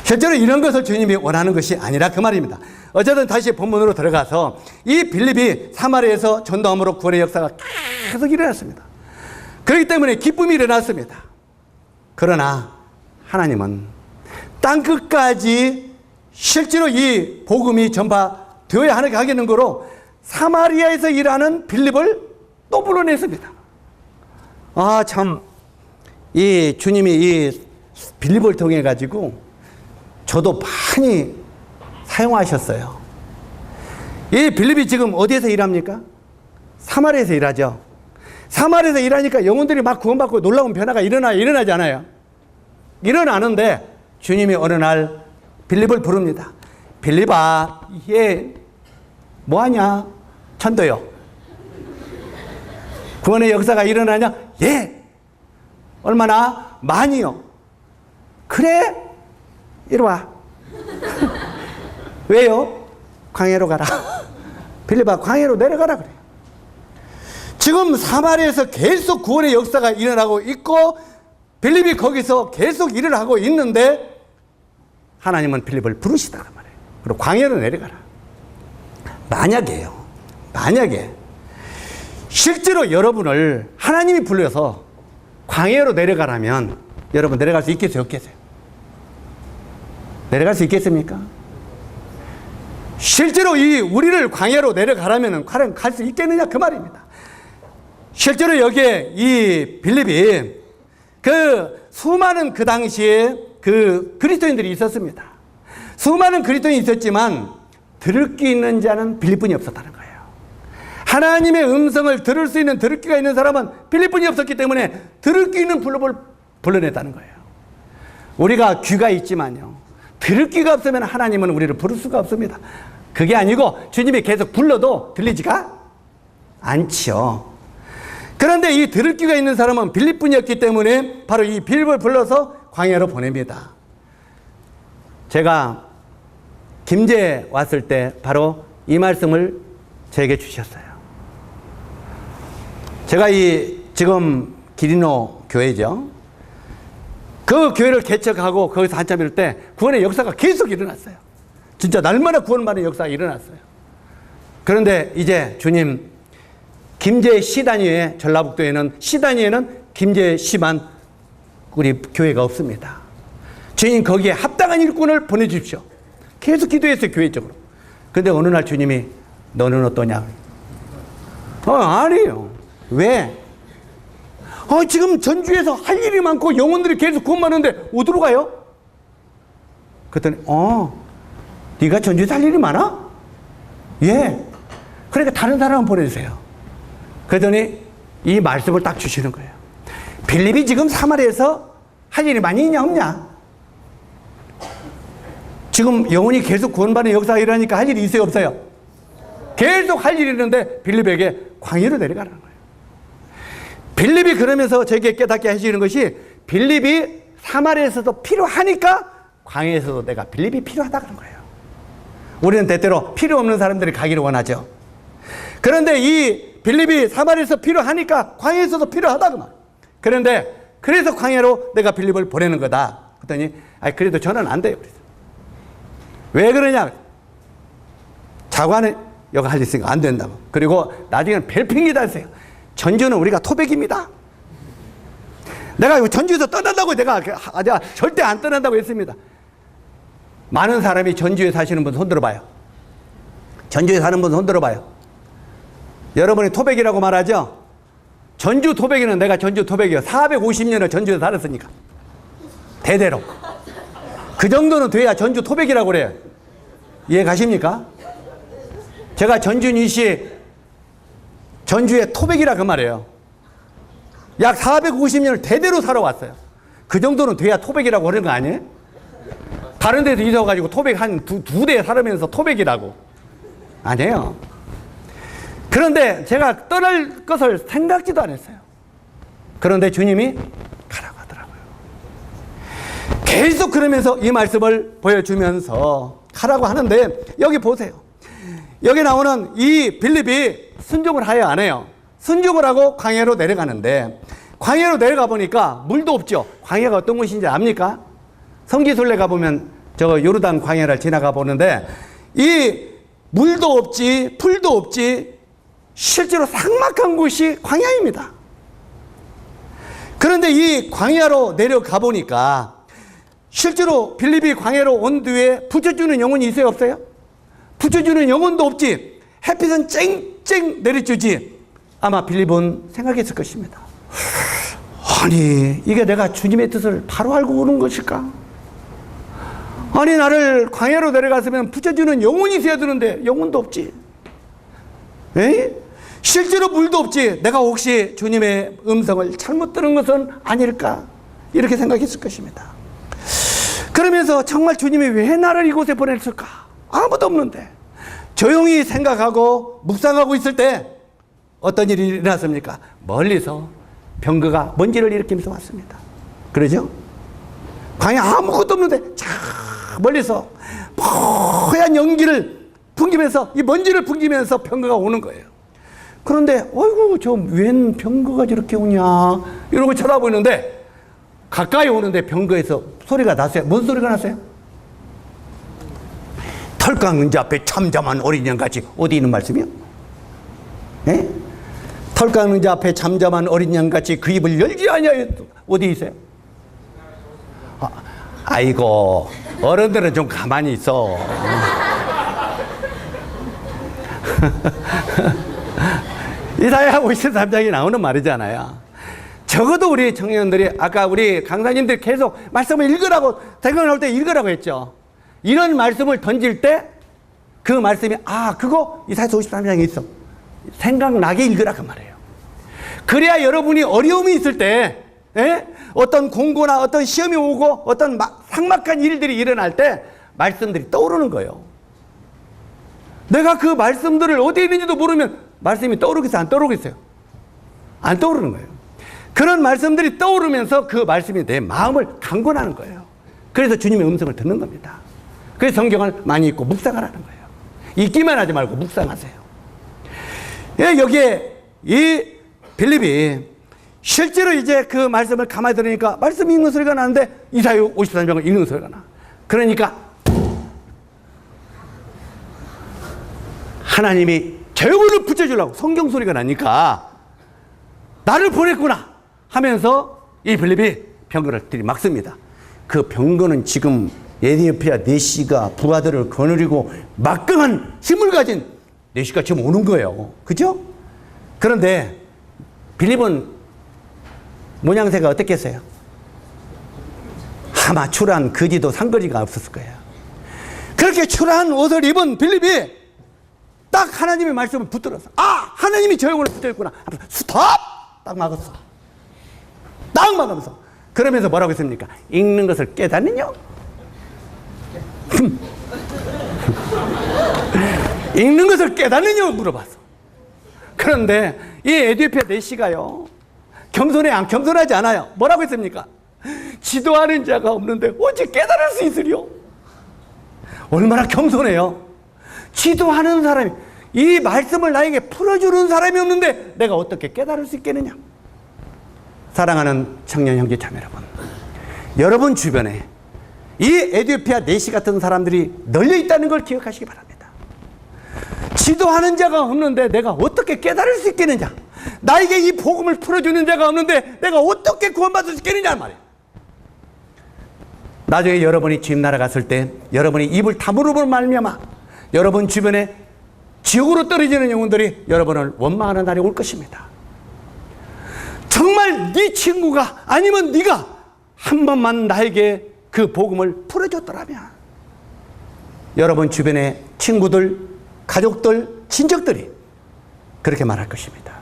실제로 이런 것을 주님이 원하는 것이 아니라 그 말입니다. 어쨌든 다시 본문으로 들어가서 이 빌립이 사마리아에서 전도함으로 구원의 역사가 계속 일어났습니다. 그렇기 때문에 기쁨이 일어났습니다. 그러나 하나님은 땅끝까지 실제로 이 복음이 전파되어야 하겠는 거로 사마리아에서 일하는 빌립을 또 불러냈습니다. 참, 이 주님이 이 빌립을 통해 가지고 저도 많이 사용하셨어요. 이 빌립이 지금 어디에서 일합니까? 사마리아에서 일하죠. 사마리아에서 일하니까 영혼들이 막 구원받고 놀라운 변화가 일어나지 않아요? 일어나는데 주님이 어느 날 빌립을 부릅니다. 빌립아, 얘 뭐하냐? 전도요. 구원의 역사가 일어나냐? 예. 얼마나? 많이요. 그래? 이리 와. 왜요? 광야로 가라. 빌립아, 광야로 내려가라 그래요. 지금 사마리아에서 계속 구원의 역사가 일어나고 있고 빌립이 거기서 계속 일을 하고 있는데 하나님은 빌립을 부르시다 그 말이에요. 그리고 광야로 내려가라. 만약에 실제로 여러분을 하나님이 불러서 광야로 내려가라면 여러분 내려갈 수 있겠어요? 없겠어요? 내려갈 수 있겠습니까? 실제로 이 우리를 광야로 내려가라면 과연 갈 수 있겠느냐 그 말입니다. 실제로 여기에 이 빌립이 그 수많은 그 당시에 그 그리스도인들이 있었습니다. 수많은 그리스도인이 있었지만 들을 귀 있는 자는 빌립뿐이 없었다는 거예요. 하나님의 음성을 들을 수 있는 들을 귀가 있는 사람은 빌립뿐이 없었기 때문에 들을 귀 있는 불법을 불러냈다는 거예요. 우리가 귀가 있지만요, 들을 귀가 없으면 하나님은 우리를 부를 수가 없습니다. 그게 아니고 주님이 계속 불러도 들리지가 않지요. 그런데 이 들을 귀가 있는 사람은 빌립뿐이었기 때문에 바로 이 빌립을 불러서 광야로 보냅니다. 제가 김제에 왔을 때 바로 이 말씀을 저에게 주셨어요. 제가 이 지금 기리노 교회죠. 그 교회를 개척하고 거기서 한참 이럴 때 구원의 역사가 계속 일어났어요. 진짜 날마다 구원받는 역사가 일어났어요. 그런데 이제 주님 김제 시단위에, 전라북도에는 시단위에는 김제 시만 우리 교회가 없습니다. 주님 거기에 합당한 일꾼을 보내주십시오. 계속 기도했어요, 교회적으로. 근데 어느 날 주님이 너는 어떠냐? 아니에요. 왜? 지금 전주에서 할 일이 많고 영혼들이 계속 구원 받는데 어디로 가요? 그랬더니 네가 전주에서 할 일이 많아? 예. 그러니까 다른 사람 보내주세요. 그러더니 이 말씀을 딱 주시는 거예요. 빌립이 지금 사마리아에서 할 일이 많이 있냐 없냐? 지금 영혼이 계속 구원받는 역사가 일어나니까 할 일이 있어요 없어요? 계속 할 일이 있는데 빌립에게 광야로 내려가라는 거예요. 빌립이 그러면서 저에게 깨닫게 하시는 것이 빌립이 사마리아에서도 필요하니까 광야에서도 내가 빌립이 필요하다 그런 거예요. 우리는 때때로 필요 없는 사람들이 가기를 원하죠. 그런데 이 빌립이 사마리아에서 필요하니까 광야에서도 필요하다 그 말. 그런데 그래서 광야로 내가 빌립을 보내는 거다. 그랬더니 그래도 저는 안 돼요. 왜 그러냐? 자관을 여기 할 수 있으니까 안 된다고. 그리고 나중에는 별핑계다 했어요. 전주는 우리가 토백입니다. 내가 전주에서 떠난다고 내가 절대 안 떠난다고 했습니다. 많은 사람이 전주에 사시는 분 손들어봐요. 전주에 사는 분 손들어봐요. 여러분이 토백이라고 말하죠? 전주 토백이는 내가 전주 토백이요. 450년을 전주에 살았으니까. 대대로. 그 정도는 돼야 전주 토백이라고 그래요. 이해 가십니까? 제가 전주니시 전주의 토백이라 그 말이에요. 약 450년을 대대로 살아왔어요. 그 정도는 돼야 토백이라고 하는 거 아니에요? 다른 데서 이사 가지고 토백 한 두 대 살으면서 토백이라고. 아니에요. 그런데 제가 떠날 것을 생각지도 않았어요. 그런데 주님이 가라고 하더라고요. 계속 그러면서 이 말씀을 보여주면서 가라고 하는데 여기 보세요. 여기 나오는 이 빌립이 순종을 하여 안 해요. 순종을 하고 광야로 내려가는데 광야로 내려가 보니까 물도 없죠. 광야가 어떤 곳인지 압니까? 성지순례 가보면 저 요르단 광야를 지나가 보는데 이 물도 없지 풀도 없지 실제로 삭막한 곳이 광야입니다. 그런데 이 광야로 내려가 보니까 실제로 빌립이 광야로 온 뒤에 붙여주는 영혼이 있어요 없어요? 붙여주는 영혼도 없지. 햇빛은 쨍쨍 내려주지. 아마 빌립은 생각했을 것입니다. 아니 이게 내가 주님의 뜻을 바로 알고 오는 것일까? 아니 나를 광야로 내려갔으면 붙여주는 영혼이 있어야 되는데 영혼도 없지. 에이? 실제로 물도 없지. 내가 혹시 주님의 음성을 잘못 들은 것은 아닐까? 이렇게 생각했을 것입니다. 그러면서 정말 주님이 왜 나를 이곳에 보냈을까? 아무도 없는데 조용히 생각하고 묵상하고 있을 때 어떤 일이 일어났습니까? 멀리서 병거가 먼지를 일으키면서 왔습니다. 그러죠? 광야 아무것도 없는데 저 멀리서 뽀얀 연기를 풍기면서 이 먼지를 풍기면서 병거가 오는 거예요. 그런데 어이구 저 웬 병거가 저렇게 오냐 이러고 쳐다보는데 가까이 오는데 병거에서 소리가 났어요. 뭔 소리가 났어요? 털 깎는 자 앞에 잠잠한 어린 양같이. 어디 있는 말씀이요? 예? 털 깎는 자 앞에 잠잠한 어린 양같이 그 입을 열지 아니하여. 어디 있어요? 아이고, 어른들은 좀 가만히 있어. 이사야 53장이 나오는 말이잖아요. 적어도 우리 청년들이, 아까 우리 강사님들이 계속 말씀을 읽으라고, 생각 나올 때 읽으라고 했죠. 이런 말씀을 던질 때 그 말씀이, 그거 이사야 53장에 있어. 생각나게 읽으라 그 말이에요. 그래야 여러분이 어려움이 있을 때, 어떤 공고나 어떤 시험이 오고 어떤 삭막한 일들이 일어날 때 말씀들이 떠오르는 거예요. 내가 그 말씀들을 어디에 있는지도 모르면 말씀이 떠오르겠어요? 안 떠오르겠어요? 안 떠오르는 거예요. 그런 말씀들이 떠오르면서 그 말씀이 내 마음을 강권하는 거예요. 그래서 주님의 음성을 듣는 겁니다. 그래서 성경을 많이 읽고 묵상하라는 거예요. 읽기만 하지 말고 묵상하세요. 여기에 이 빌립이 실제로 이제 그 말씀을 가만히 들으니까 말씀 읽는 소리가 나는데 이사야 53장을 읽는 소리가 나. 그러니까 하나님이 저 영혼을 붙여주려고 성경 소리가 나니까 나를 보냈구나 하면서 이 빌립이 병거를 들이막습니다. 그 병거는 지금 에티오피아 내시가 부하들을 거느리고 막강한 힘을 가진 내시가 지금 오는 거예요. 그죠? 그런데 빌립은 모양새가 어떻겠어요? 아마 초라한 거지도 상거리가 없었을 거예요. 그렇게 초라한 옷을 입은 빌립이 딱 하나님의 말씀을 붙들어서 하나님이 저 영혼을 붙여있구나. 스톱! 딱 막았어. 딱 막으면서 그러면서 뭐라고 했습니까? 읽는 것을 깨닫느냐? 읽는 것을 깨닫느냐 물어봤어. 그런데 이 에티오피아 내시가요 겸손해 안 겸손하지 않아요. 뭐라고 했습니까? 지도하는 자가 없는데 어찌 깨달을 수 있으리요? 얼마나 겸손해요. 지도하는 사람이, 이 말씀을 나에게 풀어주는 사람이 없는데 내가 어떻게 깨달을 수 있겠느냐. 사랑하는 청년 형제 자매 여러분, 여러분 주변에 이 에티오피아 내시 같은 사람들이 널려 있다는 걸 기억하시기 바랍니다. 지도하는 자가 없는데 내가 어떻게 깨달을 수 있겠느냐. 나에게 이 복음을 풀어주는 자가 없는데 내가 어떻게 구원받을 수 있겠느냐 말이에요. 나중에 여러분이 주님 나라 갔을 때 여러분이 입을 다물음으로 말미암아 여러분 주변에 지옥으로 떨어지는 영혼들이 여러분을 원망하는 날이 올 것입니다. 정말 네 친구가 아니면 네가 한 번만 나에게 그 복음을 풀어줬더라면 여러분 주변의 친구들, 가족들, 친척들이 그렇게 말할 것입니다.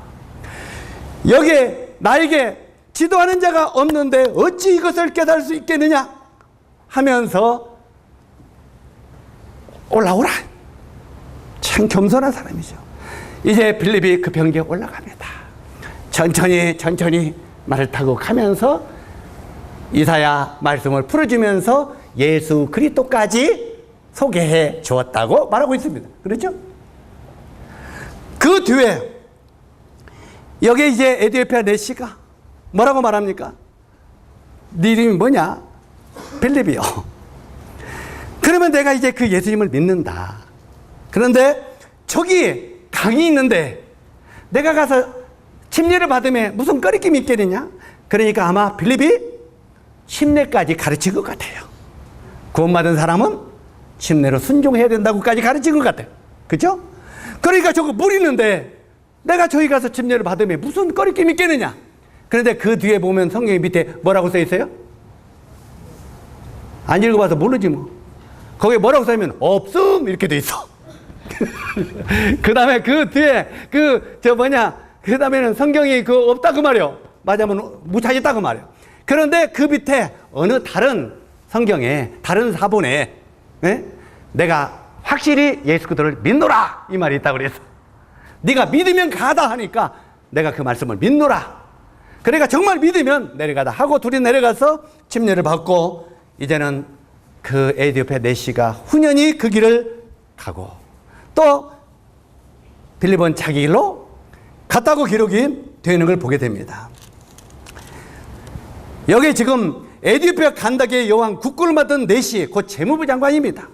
여기에 나에게 지도하는 자가 없는데 어찌 이것을 깨달을 수 있겠느냐 하면서 올라오라. 참 겸손한 사람이죠. 이제 빌립이 그 병기에 올라갑니다. 천천히 말을 타고 가면서 이사야 말씀을 풀어주면서 예수 그리스도까지 소개해 주었다고 말하고 있습니다. 그렇죠? 그 뒤에 여기 이제 에티오피아 내시가 뭐라고 말합니까? 네 이름이 뭐냐? 빌립이요. 그러면 내가 이제 그 예수님을 믿는다. 그런데 저기 강이 있는데 내가 가서 침례를 받으면 무슨 꺼리낌이 있겠느냐? 그러니까 아마 빌립이 침례까지 가르친 것 같아요. 구원받은 사람은 침례로 순종해야 된다고까지 가르친 것 같아요. 그죠? 그러니까 저거 물 있는데 내가 저기 가서 침례를 받으면 무슨 꺼리낌이 있겠느냐? 그런데 그 뒤에 보면 성경 밑에 뭐라고 써 있어요? 안 읽어봐서 모르지 뭐. 거기에 뭐라고 써있으면 없음 이렇게 돼 있어. 그 다음에 그 뒤에 그 다음에는 성경이 그 없다 그 말이요. 맞으면 무차있다 그 말이요. 그런데 그 밑에 어느 다른 성경에 다른 사본에 내가 확실히 예수 그리스도를 믿노라 이 말이 있다고 그랬어. 네가 믿으면 가다 하니까 내가 그 말씀을 믿노라. 그러니까 정말 믿으면 내려가다 하고 둘이 내려가서 침례를 받고 이제는 그 에티오피아 내시가 후년히 그 길을 가고 또 빌립은 자기 길로 갔다고 기록이 되는 걸 보게 됩니다. 여기 지금 에티오피아 간다게 여왕 국군을 맡은 내시 곧 재무부 장관입니다.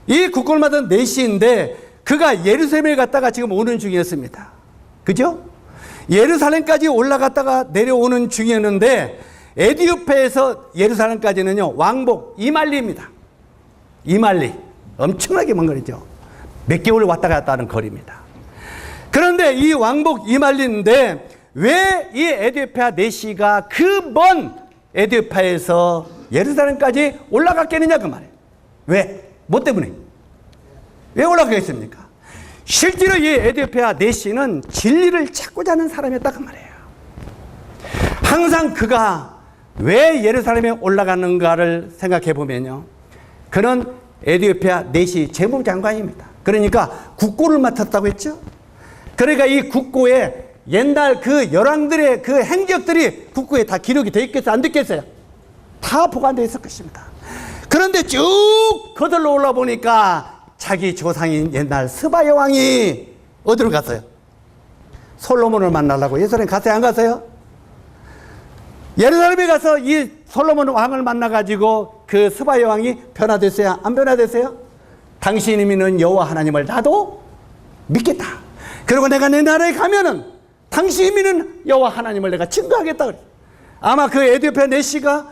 이 국군을 맡은 내시인데 그가 예루살렘에 갔다가 지금 오는 중이었습니다. 그죠? 예루살렘까지 올라갔다가 내려오는 중이었는데 에디오피아에서 예루살렘까지는요, 왕복 이말리입니다. 이말리. 엄청나게 먼 거리죠. 몇 개월 왔다 갔다 하는 거리입니다. 그런데 이 왕복 이말리인데 왜 이 에디오피아 내시가 그 먼 에디오피아에서 예루살렘까지 올라갔겠느냐 그 말이에요. 왜? 뭐 때문에? 왜 올라가겠습니까? 실제로 이 에디오피아 내시는 진리를 찾고자 하는 사람이었다 그 말이에요. 항상 그가 왜 예루살렘에 올라가는가를 생각해 보면요, 그는 에디오피아 내시 재무장관입니다. 그러니까 국고를 맡았다고 했죠. 그러니까 이 국고에 옛날 그 열왕들의 그 행적들이 국고에 다 기록이 되어 있겠어요? 안 됐겠어요? 다 보관되어 있을 것입니다. 그런데 쭉 거들러 올라 보니까 자기 조상인 옛날 스바 여왕이 어디로 갔어요? 솔로몬을 만나려고 예루살렘 갔어요? 안 갔어요? 예루살렘에 가서 이 솔로몬 왕을 만나가지고 그 스바 여왕이 변화됐어요? 안 변화됐어요? 당신이 믿는 여호와 하나님을 나도 믿겠다. 그리고 내가 내 나라에 가면은 당신이 믿는 여호와 하나님을 내가 증거하겠다. 아마 그 에디오피아 내시가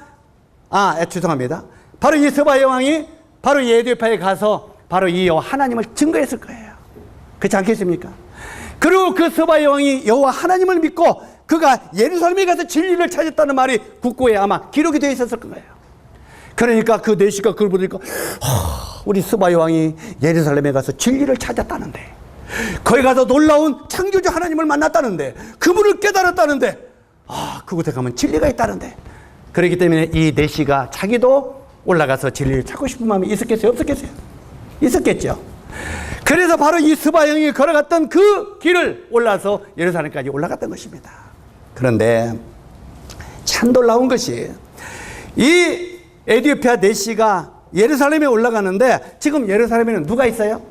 죄송합니다. 바로 이 스바 여왕이 바로 이 에디오피아에 가서 바로 이 여호와 하나님을 증거했을 거예요. 그렇지 않겠습니까? 그리고 그 스바 여왕이 여호와 하나님을 믿고 그가 예루살렘에 가서 진리를 찾았다는 말이 국고에 아마 기록이 되어 있었을 거예요. 그러니까 그 내시가 그걸 보니까 우리 스바 여왕이 예루살렘에 가서 진리를 찾았다는데, 거기 가서 놀라운 창조주 하나님을 만났다는데, 그분을 깨달았다는데, 그곳에 가면 진리가 있다는데, 그렇기 때문에 이 내시가 자기도 올라가서 진리를 찾고 싶은 마음이 있었겠어요? 없었겠어요? 있었겠죠. 그래서 바로 이 스바 여왕이 걸어갔던 그 길을 올라서 예루살렘까지 올라갔던 것입니다. 그런데 참 놀라운 것이 이 에디오피아 내시가 예루살렘에 올라가는데 지금 예루살렘에는 누가 있어요?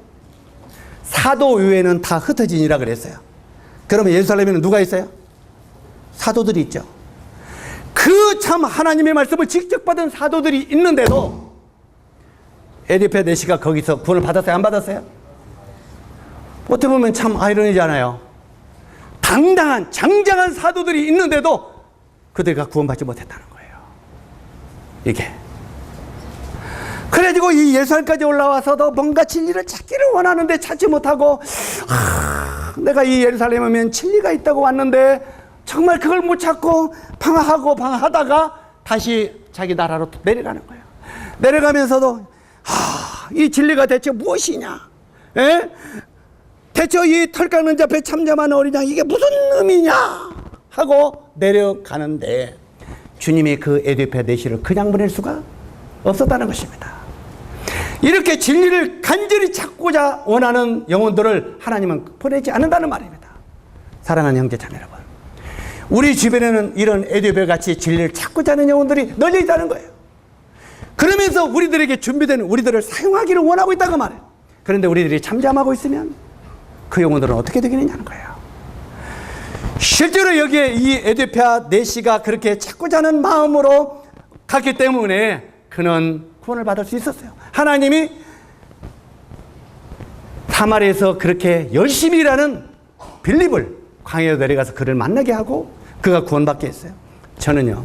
사도 외에는 다 흩어지니라 그랬어요. 그러면 예루살렘에는 누가 있어요? 사도들이 있죠. 그 참 하나님의 말씀을 직접 받은 사도들이 있는데도 에디오피아 내시가 거기서 구원을 받았어요? 안 받았어요? 어떻게 보면 참 아이러니잖아요. 당당한 장장한 사도들이 있는데도 그들과 구원받지 못했다는 거예요. 이게. 그래가지고 이 예루살렘까지 올라와서도 뭔가 진리를 찾기를 원하는데 찾지 못하고, 내가 이 예루살렘에 오면 진리가 있다고 왔는데 정말 그걸 못 찾고 방황하다가 다시 자기 나라로 내려가는 거예요. 내려가면서도 이 진리가 대체 무엇이냐? 에? 대체 이 털 깎는 자 배 참잠하는 어린 양 이게 무슨 의미냐? 하고 내려가는데 주님이 그 에디오피아 내시를 그냥 보낼 수가 없었다는 것입니다. 이렇게 진리를 간절히 찾고자 원하는 영혼들을 하나님은 보내지 않는다는 말입니다. 사랑하는 형제 자매 여러분, 우리 주변에는 이런 에디오피아 같이 진리를 찾고자 하는 영혼들이 널려 있다는 거예요. 그러면서 우리들에게 준비된 우리들을 사용하기를 원하고 있다고 말해요. 그런데 우리들이 잠잠하고 있으면 그 영혼들은 어떻게 되겠느냐는 거예요. 실제로 여기에 이 에디오피아 내시가 그렇게 찾고자 하는 마음으로 갔기 때문에 그는 구원을 받을 수 있었어요. 하나님이 사마리아에서 그렇게 열심히 일하는 빌립을 광야로 내려가서 그를 만나게 하고 그가 구원받게 했어요. 저는요,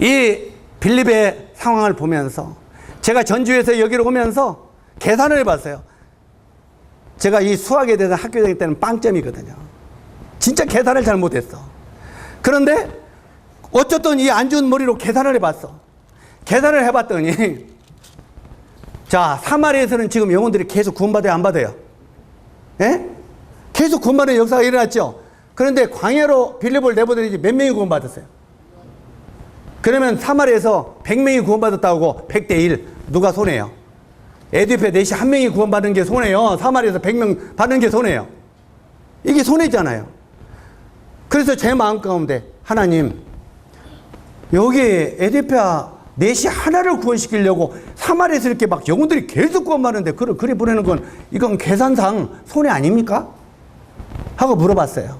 이 빌립의 상황을 보면서 제가 전주에서 여기로 오면서 계산을 해봤어요. 제가 이 수학에 대해서 학교 다닐 때는 빵점이거든요. 진짜 계산을 잘 못했어. 그런데 어쨌든 이 안 좋은 머리로 계산을 해봤어. 계산을 해봤더니 자, 사마리아에서는 지금 영혼들이 계속 구원받아요? 안 받아요? 예? 계속 구원받는 역사가 일어났죠. 그런데 광야로 빌립을 내보내지 몇 명이 구원받았어요? 그러면 사마리아에서 100명이 구원받았다고 100대 1 누가 손해요? 에디오피아 내시 한 명이 구원받는 게 손해요. 사마리아에서 100명 받는 게 손해요. 이게 손해잖아요. 그래서 제 마음 가운데 하나님, 여기 에디오피아 내시 하나를 구원시키려고 사마리아에서 이렇게 막 영혼들이 계속 구원받는데 그래 보내는 건 이건 계산상 손해 아닙니까? 하고 물어봤어요.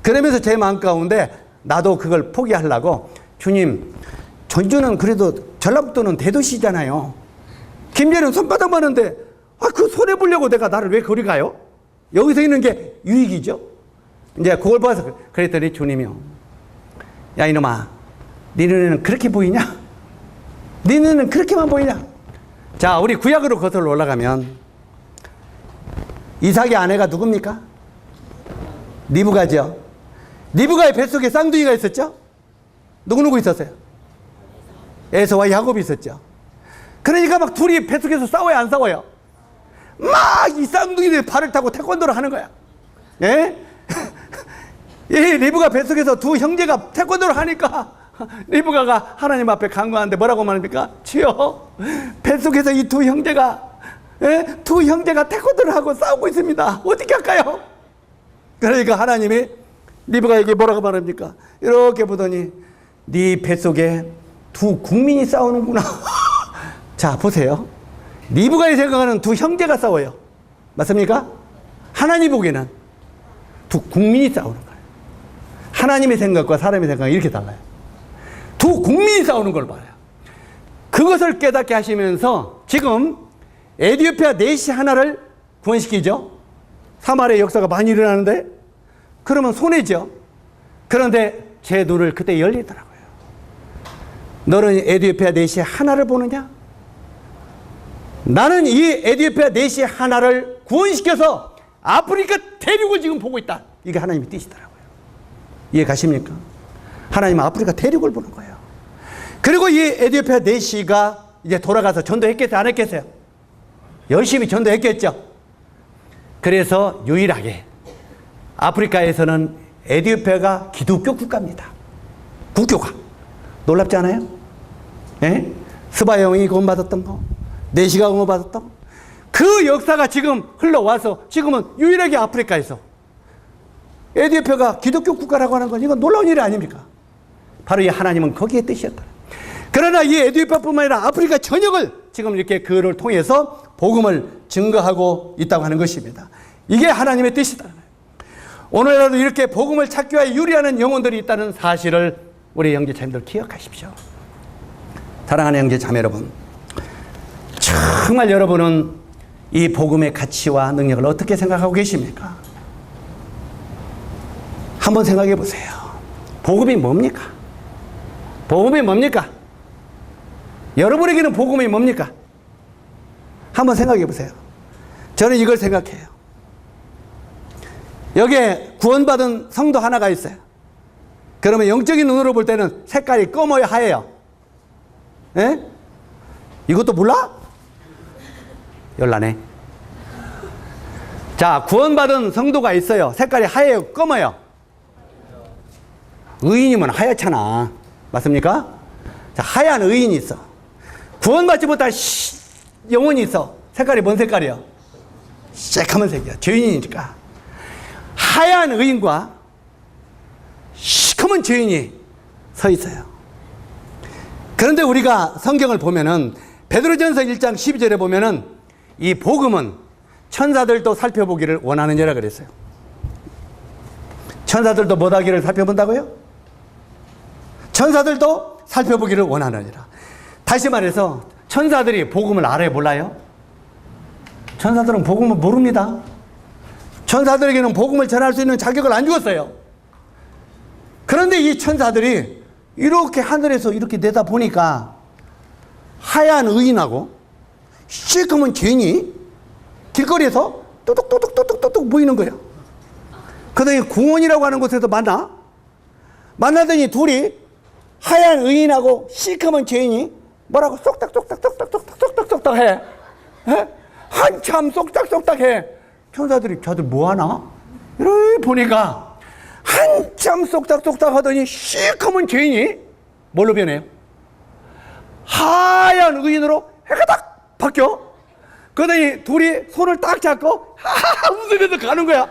그러면서 제 마음 가운데 나도 그걸 포기하려고, 주님, 전주는 그래도 전라북도는 대도시잖아요. 김제는 손바닥 많은데 그 손해 보려고 내가 나를 왜 거리 가요? 여기서 있는 게 유익이죠. 이제 그걸 봐서 그랬더니 주님이요, 야 이놈아, 네 눈에는 그렇게 보이냐? 네 눈에는 그렇게만 보이냐? 자, 우리 구약으로 거슬러 올라가면 이삭의 아내가 누굽니까? 리브가죠. 리브가의 뱃속에 쌍둥이가 있었죠? 누구 있었어요? 에서와 야곱이 있었죠. 그러니까 막 둘이 뱃속에서 싸워요, 안 싸워요? 막 이 쌍둥이들이 발을 타고 태권도를 하는 거야. 예? 이 리브가 뱃속에서 두 형제가 태권도를 하니까 리브가가 하나님 앞에 간구하는데 뭐라고 말합니까? 주여, 뱃속에서 이 두 형제가 두 형제가 태권도를 하고 싸우고 있습니다. 어떻게 할까요? 그러니까 하나님이 리브가에게 뭐라고 말합니까? 이렇게 보더니 네 뱃속에 두 국민이 싸우는구나. 자, 보세요. 리브가의 생각하는 두 형제가 싸워요. 맞습니까? 하나님 보기에는 두 국민이 싸우는 거예요. 하나님의 생각과 사람의 생각이 이렇게 달라요. 두 국민이 싸우는 걸 봐요. 그것을 깨닫게 하시면서 지금 에디오피아 내시 하나를 구원시키죠. 사마리아 역사가 많이 일어나는데 그러면 손해죠. 그런데 제 눈을 그때 열리더라고요. 너는 에디오피아 내시 하나를 보느냐? 나는 이 에디오피아 내시 하나를 구원시켜서 아프리카 대륙을 지금 보고 있다. 이게 하나님의 뜻이더라고요. 이해 가십니까? 하나님은 아프리카 대륙을 보는 거예요. 그리고 이 에디오피아 내시가 이제 돌아가서 전도했겠어요? 안 했겠어요? 열심히 전도했겠죠. 그래서 유일하게 아프리카에서는 에디오피아가 기독교 국가입니다. 국교가. 놀랍지 않아요? 예? 스바형이 구원받았던 거, 내시가 구원받았던 거. 그 역사가 지금 흘러와서 지금은 유일하게 아프리카에서 에디오피아가 기독교 국가라고 하는 건 이건 놀라운 일이 아닙니까? 바로 이 하나님은 거기에 뜻이었다. 그러나 이 에디오피아뿐만 아니라 아프리카 전역을 지금 이렇게 그를 통해서 복음을 증거하고 있다고 하는 것입니다. 이게 하나님의 뜻이다. 오늘날도 이렇게 복음을 찾기 위해 유리하는 영혼들이 있다는 사실을 우리 형제자매들 기억하십시오. 사랑하는 형제자매 여러분, 정말 여러분은 이 복음의 가치와 능력을 어떻게 생각하고 계십니까? 한번 생각해 보세요. 복음이 뭡니까? 복음이 뭡니까? 여러분에게는 복음이 뭡니까? 한번 생각해 보세요. 저는 이걸 생각해요. 여기에 구원받은 성도 하나가 있어요. 그러면 영적인 눈으로 볼 때는 색깔이 검어요, 하얘요? 예? 이것도 몰라? 열나네. 자, 구원받은 성도가 있어요. 색깔이 하얘요, 검어요? 의인이면 하얗잖아. 맞습니까? 자, 하얀 의인이 있어. 구원받지 못한 영혼이 있어. 색깔이 뭔 색깔이요? 새카만 색이야. 죄인이니까. 하얀 의인과 시커먼 죄인이 서 있어요. 그런데 우리가 성경을 보면은 베드로전서 1장 12절에 보면은 이 복음은 천사들도 살펴보기를 원하느니라 그랬어요. 천사들도 뭐하기를 살펴본다고요? 천사들도 살펴보기를 원하느니라. 다시 말해서 천사들이 복음을 알아요, 몰라요? 천사들은 복음을 모릅니다. 천사들에게는 복음을 전할 수 있는 자격을 안 주었어요. 그런데 이 천사들이 이렇게 하늘에서 이렇게 내다보니까 하얀 의인하고 시커먼 죄인이 길거리에서 또둑또둑또둑또둑 보이는 거예요. 그러더니 궁원이라고 하는 곳에서 만나더니 둘이 하얀 의인하고 시커먼 죄인이 뭐라고 쏙닥쏙닥쏙닥쏙닥쏙닥 해. 해? 한참 쏙닥쏙닥 해. 천사들이 저들 뭐하나? 이렇게 보니까 한참 쏙닥쏙닥 하더니 시커먼 죄인이 뭘로 변해요? 하얀 의인으로 해가 딱 바뀌어. 그러더니 둘이 손을 딱 잡고 하하 웃으면서 가는 거야.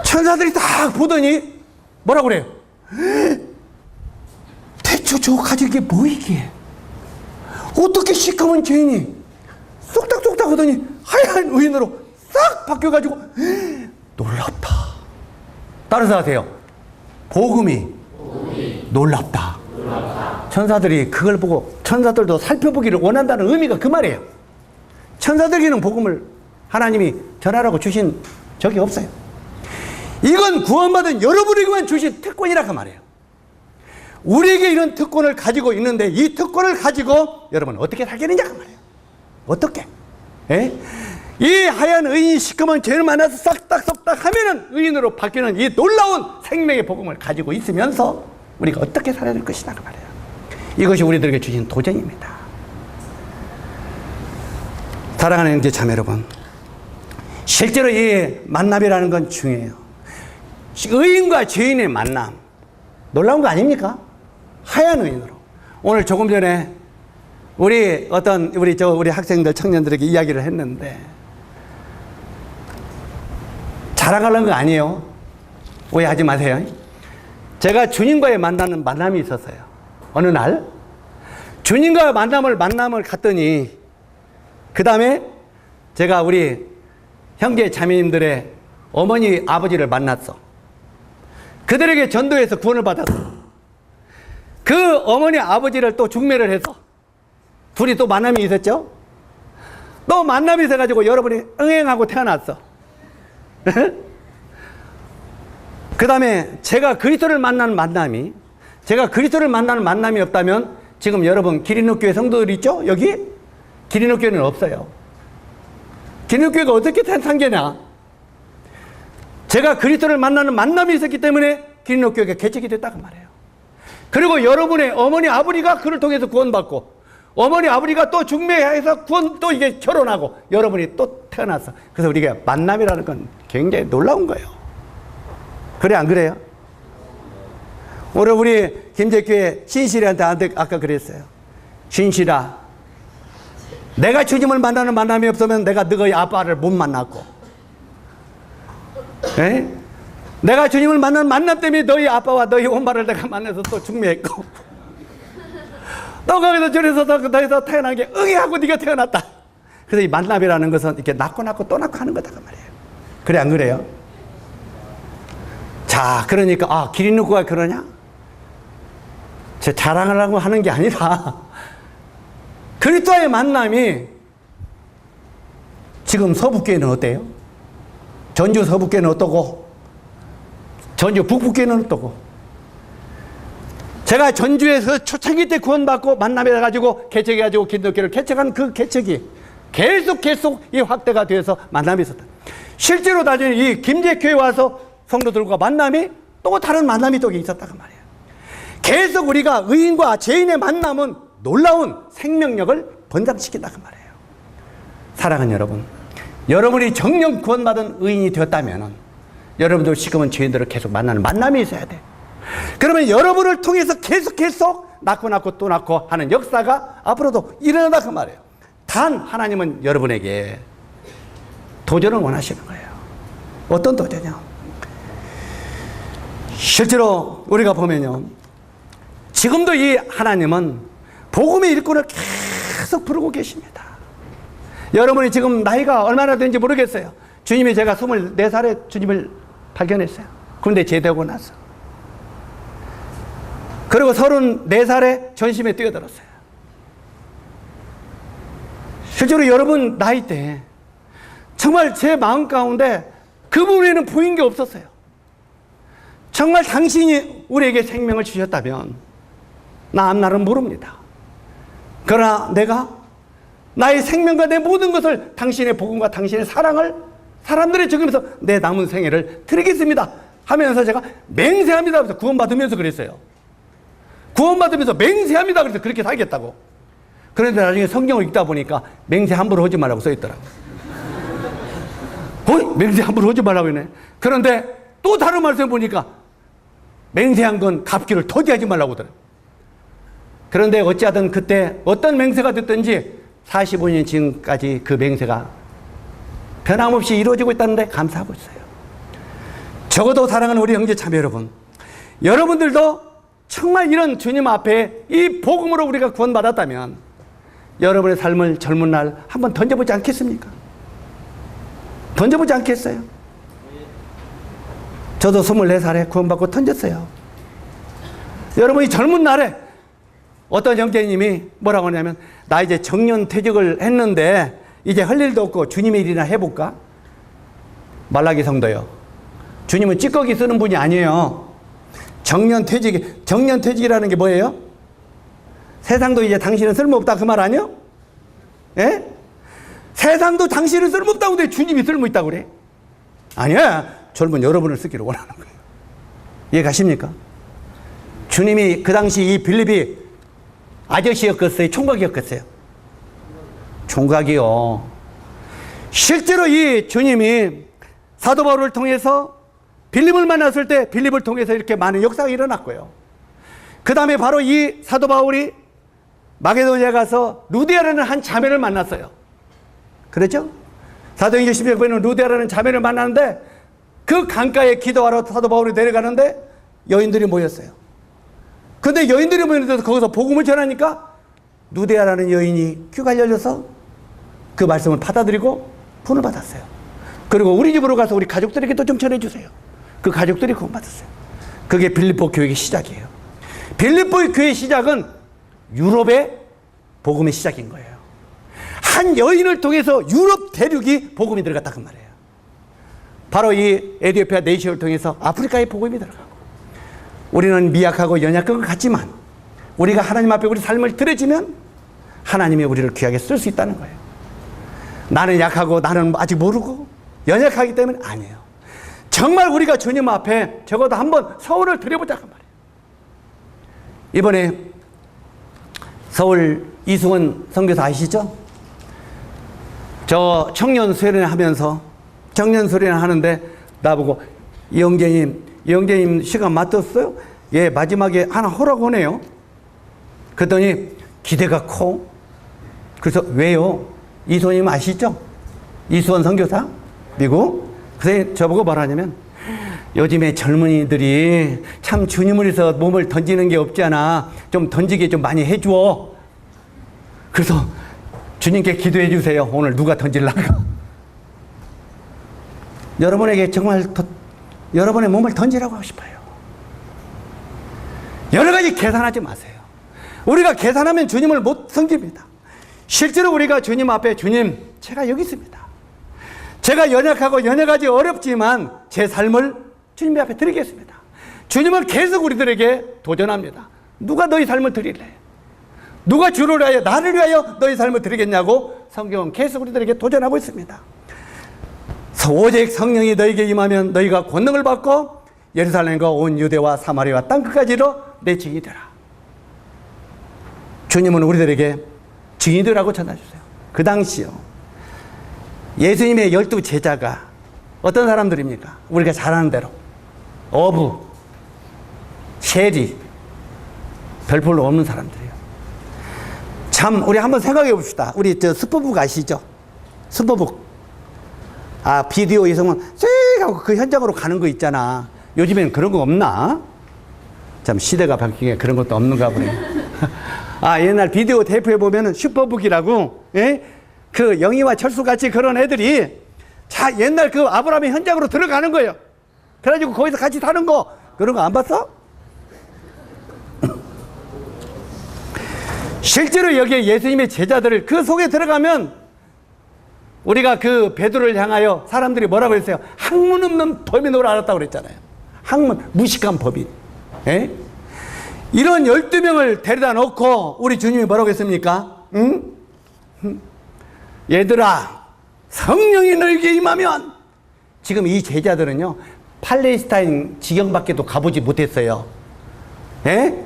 천사들이 딱 보더니 뭐라고 그래요? 대체 저 가지고 이게 뭐이기에? 어떻게 시커먼 죄인이 쏙닥쏙닥 하더니 하얀 의인으로 싹 바뀌어가지고 놀랍다. 따라서 하세요. 복음이 놀랍다. 천사들이 그걸 보고 천사들도 살펴보기를 원한다는 의미가 그 말이에요. 천사들에게는 복음을 하나님이 전하라고 주신 적이 없어요. 이건 구원받은 여러분에게만 주신 특권이라고 말해요. 우리에게 이런 특권을 가지고 있는데 이 특권을 가지고 여러분 어떻게 살겠느냐 그 말이에요. 어떻게? 예? 이 하얀 의인이 시커먼 죄를 만나서 싹닥 하면은 의인으로 바뀌는 이 놀라운 생명의 복음을 가지고 있으면서 우리가 어떻게 살아야 될 것이냐 그 말이에요. 이것이 우리들에게 주신 도전입니다. 사랑하는 형제 자매 여러분, 실제로 이 만남이라는 건 중요해요. 의인과 죄인의 만남, 놀라운 거 아닙니까? 하얀 의인으로. 오늘 조금 전에 우리 학생들, 청년들에게 이야기를 했는데, 자랑하려는 거 아니에요. 오해하지 마세요. 제가 주님과의 만남이 있었어요. 어느 날 주님과 만남을 갔더니 그 다음에 제가 우리 형제 자매님들의 어머니 아버지를 만났어. 그들에게 전도해서 구원을 받았어. 그 어머니 아버지를 또 중매를 해서 둘이 또 만남이 있었죠. 또 만남이 있어가지고 여러분이 응행하고 태어났어. 그 다음에 제가 그리스도를 만나는 만남이 없다면 지금 여러분 기린옥교회 성도들 있죠? 여기? 기린옥교회는 없어요. 기린옥교회가 어떻게 탄생되냐? 제가 그리스도를 만나는 만남이 있었기 때문에 기린옥교회가 개척이 됐다고 말해요. 그리고 여러분의 어머니 아버지가 그를 통해서 구원받고 어머니 아버지가 또 중매해서 또 이게 결혼하고 여러분이 또 태어났어. 그래서 우리가 만남이라는 건 굉장히 놀라운 거예요. 그래 안 그래요? 오늘 우리 김제교회 신실이한테 아까 그랬어요. 신실아, 내가 주님을 만나는 만남이 없으면 내가 너희 아빠를 못 만났고, 에? 내가 주님을 만나는 만남 때문에 너희 아빠와 너희 엄마를 내가 만나서 또 중매했고, 또 거기서 저래서 너희서 태어난 게 응애하고 네가 태어났다. 그래서 이 만남이라는 것은 이렇게 낳고 또 낳고 하는 거다 그 말이에요. 그래 안 그래요? 자, 그러니까 기린누구가 그러냐? 제 자랑하려고 하는 게 아니라 그리스도와의 만남이 지금 서북교회는 어때요? 전주 서북교회는 어떠고 전주 북북교회는 어떠고? 제가 전주에서 초창기 때 구원받고 만남해가지고 개척해가지고 기독교를 개척한 그 개척이 계속 이 확대가 되어서 만남이 있었다. 실제로 나중에 이 김제교회 와서 성도들과 만남이 또 다른 만남이 또 있었다고 말이에요. 계속 우리가 의인과 죄인의 만남은 놀라운 생명력을 번장시킨다고 말이에요. 사랑하는 여러분, 여러분이 정령 구원받은 의인이 되었다면 여러분들 지금은 죄인들을 계속 만나는 만남이 있어야 돼. 그러면 여러분을 통해서 계속 낳고 또 낳고 하는 역사가 앞으로도 일어나다 그 말이에요. 단 하나님은 여러분에게 도전을 원하시는 거예요. 어떤 도전이요? 실제로 우리가 보면요, 지금도 이 하나님은 복음의 일꾼을 계속 부르고 계십니다. 여러분이 지금 나이가 얼마나 되는지 모르겠어요. 주님이 제가 24살에 주님을 발견했어요. 그런데 제대하고 나서. 그리고 34살에 전심에 뛰어들었어요. 실제로 여러분 나이 때 정말 제 마음 가운데 그분에는 보인 게 없었어요. 정말 당신이 우리에게 생명을 주셨다면 나 앞날은 모릅니다. 그러나 내가 나의 생명과 내 모든 것을 당신의 복음과 당신의 사랑을 사람들의 적용해서 내 남은 생애를 드리겠습니다 하면서 제가 맹세합니다 하면서 구원받으면서 그랬어요. 구원받으면서 맹세합니다 그래서 그렇게 살겠다고. 그런데 나중에 성경을 읽다 보니까 맹세 함부로 하지 말라고 써있더라고요. 맹세 함부로 하지 말라고 했네. 그런데 또 다른 말씀 보니까 맹세한 건 갚기를 토지하지 말라고 하더라고요. 그런데 어찌하든 그때 어떤 맹세가 됐든지 45년 지금까지 그 맹세가 변함없이 이루어지고 있다는데 감사하고 있어요. 적어도 사랑하는 우리 형제 자매 여러분, 여러분들도 정말 이런 주님 앞에 이 복음으로 우리가 구원받았다면 여러분의 삶을 젊은 날 한번 던져보지 않겠습니까? 던져보지 않겠어요? 저도 24살에 구원받고 던졌어요. 여러분이 젊은 날에 어떤 형제님이 뭐라고 하냐면 나 이제 정년 퇴직을 했는데 이제 할 일도 없고 주님의 일이나 해볼까? 말라기 성도요, 주님은 찌꺼기 쓰는 분이 아니에요. 정년퇴직이라는 게 뭐예요? 세상도 이제 당신은 쓸모없다 그 말 아니에요? 예? 세상도 당신은 쓸모없다고 근데 주님이 쓸모있다고 그래? 아니야. 젊은 여러분을 쓰기를 원하는 거예요. 이해 가십니까? 주님이 그 당시 이 빌립이 아저씨였겠어요? 총각이었겠어요? 총각이요. 실제로 이 주님이 사도 바울을 통해서 빌립을 만났을 때 빌립을 통해서 이렇게 많은 역사가 일어났고요. 그 다음에 바로 이 사도 바울이 마게도니아에 가서 루디아라는 한 자매를 만났어요. 그렇죠? 사도행전 16장에는 루디아라는 자매를 만났는데 그 강가에 기도하러 사도 바울이 내려가는데 여인들이 모였어요. 근데 여인들이 모였는데 거기서 복음을 전하니까 루디아라는 여인이 귀가 열려서 그 말씀을 받아들이고 분을 받았어요. 그리고 우리 집으로 가서 우리 가족들에게도 좀 전해주세요. 그 가족들이 구원받았어요. 그게 빌립보 교회의 시작이에요. 빌립보의 교회의 시작은 유럽의 복음의 시작인 거예요. 한 여인을 통해서 유럽 대륙이 복음이 들어갔다 그 말이에요. 바로 이 에티오피아 네이션을 통해서 아프리카의 복음이 들어가고, 우리는 미약하고 연약한 것 같지만 우리가 하나님 앞에 우리 삶을 드려지면 하나님이 우리를 귀하게 쓸 수 있다는 거예요. 나는 약하고 나는 아직 모르고 연약하기 때문에 아니에요. 정말 우리가 주님 앞에 적어도 한번 서울을 드려보자 그 말이에요. 이번에 서울 이승원 선교사 아시죠? 저 청년 수련회 하면서 청년 수련회 하는데 나보고 이영재님 시간 맞췄어요? 예, 마지막에 하나 허락 오네요. 그랬더니 기대가 커. 그래서 왜요? 이수원님 아시죠? 이수원 선교사? 미국? 그래서 저보고 뭐라냐면 요즘에 젊은이들이 참 주님을 위해서 몸을 던지는 게 없잖아. 좀 던지게 좀 많이 해줘. 그래서 주님께 기도해 주세요. 오늘 누가 던질라가. 여러분에게 정말 여러분의 몸을 던지라고 하고 싶어요. 여러 가지 계산하지 마세요. 우리가 계산하면 주님을 못 섬깁니다. 실제로 우리가 주님 앞에 주님, 제가 여기 있습니다. 제가 연약하고 연약하지 어렵지만 제 삶을 주님 앞에 드리겠습니다. 주님은 계속 우리들에게 도전합니다. 누가 너희 삶을 드릴래? 누가 주를 위하여 나를 위하여 너희 삶을 드리겠냐고 성경은 계속 우리들에게 도전하고 있습니다. 오직 성령이 너희에게 임하면 너희가 권능을 받고 예루살렘과 온 유대와 사마리아와 땅끝까지로 내 증인이 되라. 주님은 우리들에게 증인이 되라고 전해주세요. 그 당시요, 예수님의 12 제자가 어떤 사람들입니까? 우리가 잘 아는 대로 어부, 세리, 별볼로 없는 사람들이에요. 참 우리 한번 생각해 봅시다. 우리 저 스포북 아시죠? 스포북. 아, 비디오 이성은 씩 하고 그 현장으로 가는 거 있잖아. 요즘에는 그런 거 없나? 참 시대가 바뀌게 그런 것도 없는가 보네. 아, 옛날 비디오 테이프에 보면은 슈퍼북이라고, 예? 그 영희와 철수 같이 그런 애들이 자, 옛날 그 아브라함의 현장으로 들어가는 거예요. 그래가지고 거기서 같이 사는 거, 그런 거 안 봤어? 실제로 여기에 예수님의 제자들을 그 속에 들어가면 우리가 그 베드로를 향하여 사람들이 뭐라고 했어요? 학문 없는 범인으로 알았다고 그랬잖아요. 학문, 무식한 범인. 예? 이런 12명을 데려다 놓고 우리 주님이 뭐라고 했습니까? 응? 얘들아, 성령이 너에게 임하면, 지금 이 제자들은요, 팔레스타인 지경밖에도 가보지 못했어요. 예?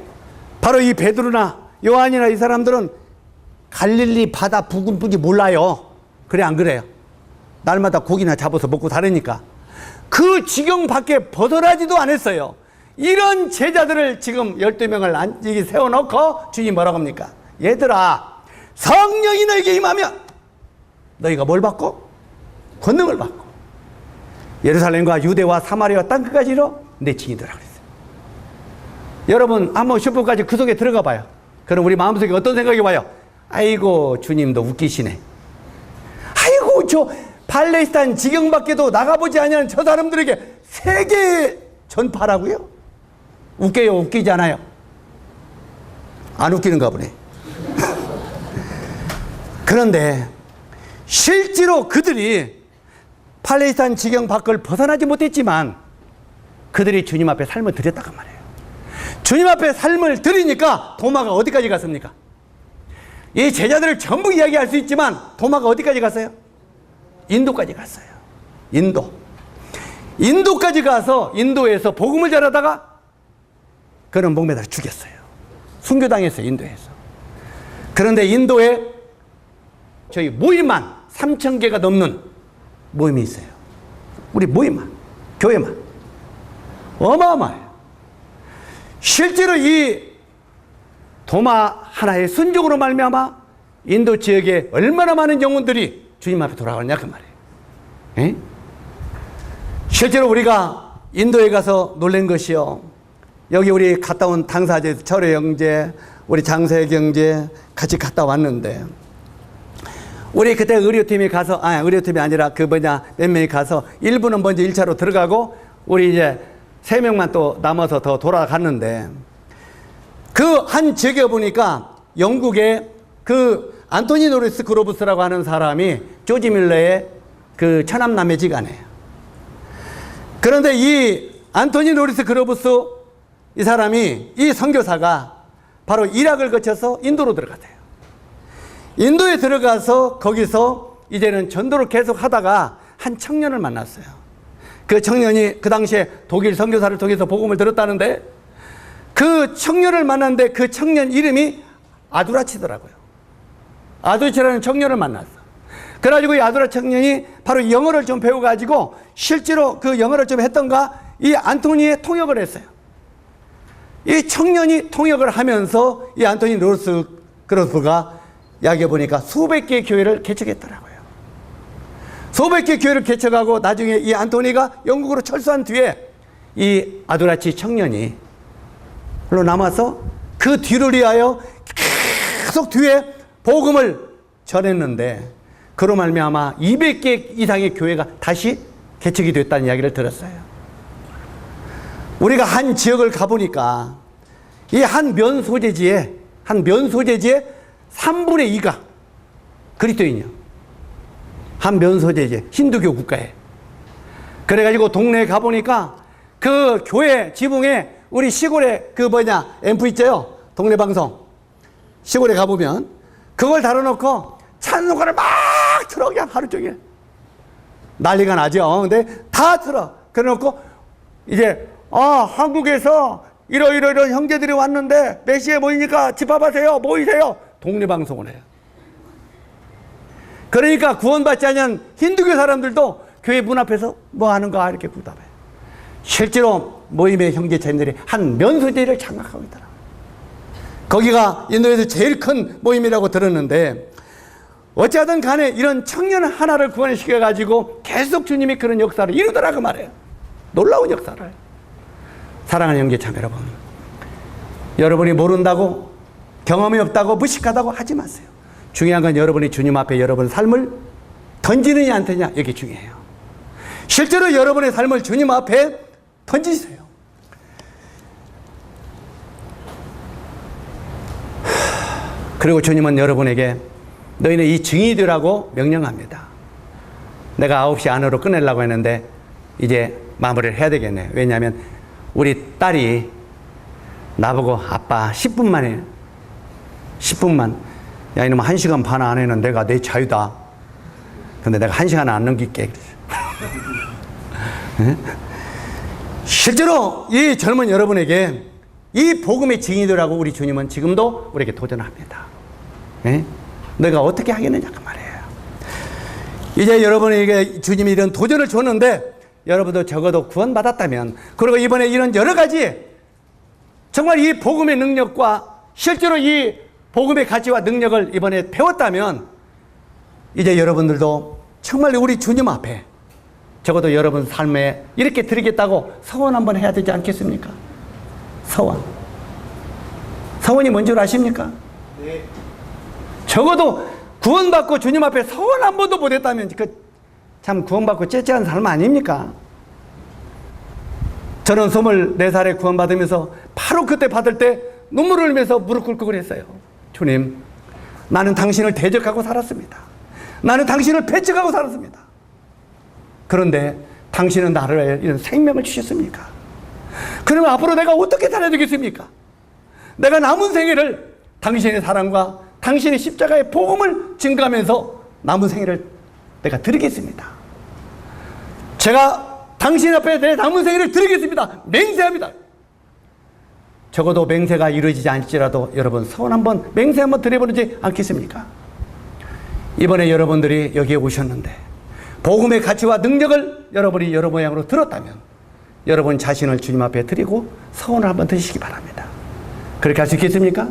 바로 이 베드로나 요한이나 이 사람들은 갈릴리 바다 부근뿐이 몰라요. 그래 안 그래요? 날마다 고기나 잡아서 먹고 다니니까. 그 지경 밖에 벗어나지도 않았어요. 이런 제자들을 지금 12명을 세워놓고 주님이 뭐라고 합니까? 얘들아, 성령이 너에게 임하면 너희가 뭘 받고? 권능을 받고 예루살렘과 유대와 사마리아 땅끝까지로 내 증인이 되라 그랬어요. 여러분 한번 슈퍼까지 그 속에 들어가 봐요. 그럼 우리 마음속에 어떤 생각이 와요? 아이고 주님도 웃기시네. 아이고 저 팔레스타인 지경밖에도 나가보지 않은 저 사람들에게 세계 전파라고요? 웃겨요? 웃기지 않아요? 안 웃기는가 보네. 그런데 실제로 그들이 팔레스타인 지경 밖을 벗어나지 못했지만 그들이 주님 앞에 삶을 드렸다고 말해요. 주님 앞에 삶을 드리니까 도마가 어디까지 갔습니까? 이 제자들을 전부 이야기할 수 있지만 도마가 어디까지 갔어요? 인도까지 갔어요. 인도까지 가서 인도에서 복음을 전하다가 그는 목매달아 죽였어요. 순교당했어요. 인도에서. 그런데 인도에 저희 모임만 3,000개가 넘는 모임이 있어요. 우리 모임만, 교회만 어마어마해요. 실제로 이 도마 하나의 순종으로 말미암아 인도 지역에 얼마나 많은 영혼들이 주님 앞에 돌아오냐 그 말이에요. 에? 실제로 우리가 인도에 가서 놀란 것이요, 여기 우리 갔다 온 당사자 철회 형제, 우리 장세 형제 같이 갔다 왔는데, 우리 그때 의료팀이 가서, 의료팀이 아니라 몇 명이 가서 일부는 먼저 1차로 들어가고 우리 이제 3명만 또 남아서 더 돌아갔는데, 그 한 지역에 보니까 영국의 그 안토니 노리스 그로브스라고 하는 사람이 조지 밀러의 그 처남남매지간이에요. 그런데 이 안토니 노리스 그로브스 이 사람이, 이 선교사가 바로 이락을 거쳐서 인도로 들어갔대요. 인도에 들어가서 거기서 이제는 전도를 계속 하다가 한 청년을 만났어요. 그 청년이 그 당시에 독일 선교사를 통해서 복음을 들었다는데, 그 청년을 만났는데 그 청년 이름이 아두라치더라고요. 아두라치라는 청년을 만났어. 그래가지고 이 아두라 청년이 바로 영어를 좀 배워가지고 실제로 그 영어를 좀 했던가 이 안토니의 통역을 했어요. 이 청년이 통역을 하면서 이 안토니 노리스 그로스가 야기해 보니까 수백 개의 교회를 개척했더라고요. 수백 개의 교회를 개척하고 나중에 이 안토니가 영국으로 철수한 뒤에 이 아두라치 청년이 로 남아서 그 뒤를 위하여 계속 뒤에 복음을 전했는데, 그로 말미암아 200개 이상의 교회가 다시 개척이 됐다는 이야기를 들었어요. 우리가 한 지역을 가보니까 이 한 면 소재지에 3분의 2가 그리스도인이요. 한 면 소재지 힌두교 국가에. 그래가지고 동네에 가보니까 그 교회 지붕에 우리 시골에 앰프 있죠? 동네 방송. 시골에 가보면 그걸 달아놓고 찬송가를 막 틀어, 그냥 하루 종일. 난리가 나죠. 근데 다 틀어. 그래놓고 이제, 한국에서 이런 형제들이 왔는데 몇 시에 모이니까 집합하세요. 모이세요. 동네 방송을 해요. 그러니까 구원받지 않은 힌두교 사람들도 교회 문 앞에서 뭐 하는가 이렇게 구답해요. 실제로 모임의 형제 자매들이 한 면소재를 장악하고 있더라고요. 거기가 인도에서 제일 큰 모임이라고 들었는데, 어찌하든 간에 이런 청년 하나를 구원시켜가지고 계속 주님이 그런 역사를 이루더라고 말해요. 놀라운 역사를. 사랑하는 형제 자매 여러분, 여러분이 모른다고, 경험이 없다고, 무식하다고 하지 마세요. 중요한 건 여러분이 주님 앞에 여러분의 삶을 던지느냐 안 던지느냐, 이게 중요해요. 실제로 여러분의 삶을 주님 앞에 던지세요. 그리고 주님은 여러분에게 너희는 이 증인이 되라고 명령합니다. 내가 9시 안으로 끝내려고 했는데 이제 마무리를 해야 되겠네. 왜냐하면 우리 딸이 나보고 아빠 10분만, 야 이놈아 1시간 반 안에는 내가 내 자유다. 근데 내가 1시간 안 넘길게. 실제로 이 젊은 여러분에게 이 복음의 증인이 되라고 우리 주님은 지금도 우리에게 도전합니다. 너희가 어떻게 하겠느냐 그 말이에요. 이제 여러분에게 주님이 이런 도전을 줬는데, 여러분도 적어도 구원받았다면, 그리고 이번에 이런 여러 가지 정말 이 복음의 능력과 실제로 이 복음의 가치와 능력을 이번에 배웠다면, 이제 여러분들도 정말 우리 주님 앞에 적어도 여러분 삶에 이렇게 드리겠다고 서원 한번 해야 되지 않겠습니까? 서원이 뭔 줄 아십니까? 네. 적어도 구원받고 주님 앞에 서원 한 번도 못했다면 참 구원받고 째째한 삶 아닙니까? 저는 24살에 구원받으면서 바로 그때 받을 때 눈물을 흘리면서 무릎 꿇고 그랬어요. 주님, 나는 당신을 대적하고 살았습니다. 나는 당신을 배척하고 살았습니다. 그런데 당신은 나를 이런 생명을 주셨습니까? 그러면 앞으로 내가 어떻게 살아야 되겠습니까? 내가 남은 생애를 당신의 사랑과 당신의 십자가의 복음을 증가하면서 남은 생애를 내가 드리겠습니다. 제가 당신 앞에 내 남은 생애를 드리겠습니다. 맹세합니다. 적어도 맹세가 이루어지지 않을지라도 여러분 소원 한번 맹세 한번 드려보지 않겠습니까? 이번에 여러분들이 여기에 오셨는데 복음의 가치와 능력을 여러분이 여러 모양으로 들었다면 여러분 자신을 주님 앞에 드리고 소원을 한번 드시기 바랍니다. 그렇게 할 수 있겠습니까?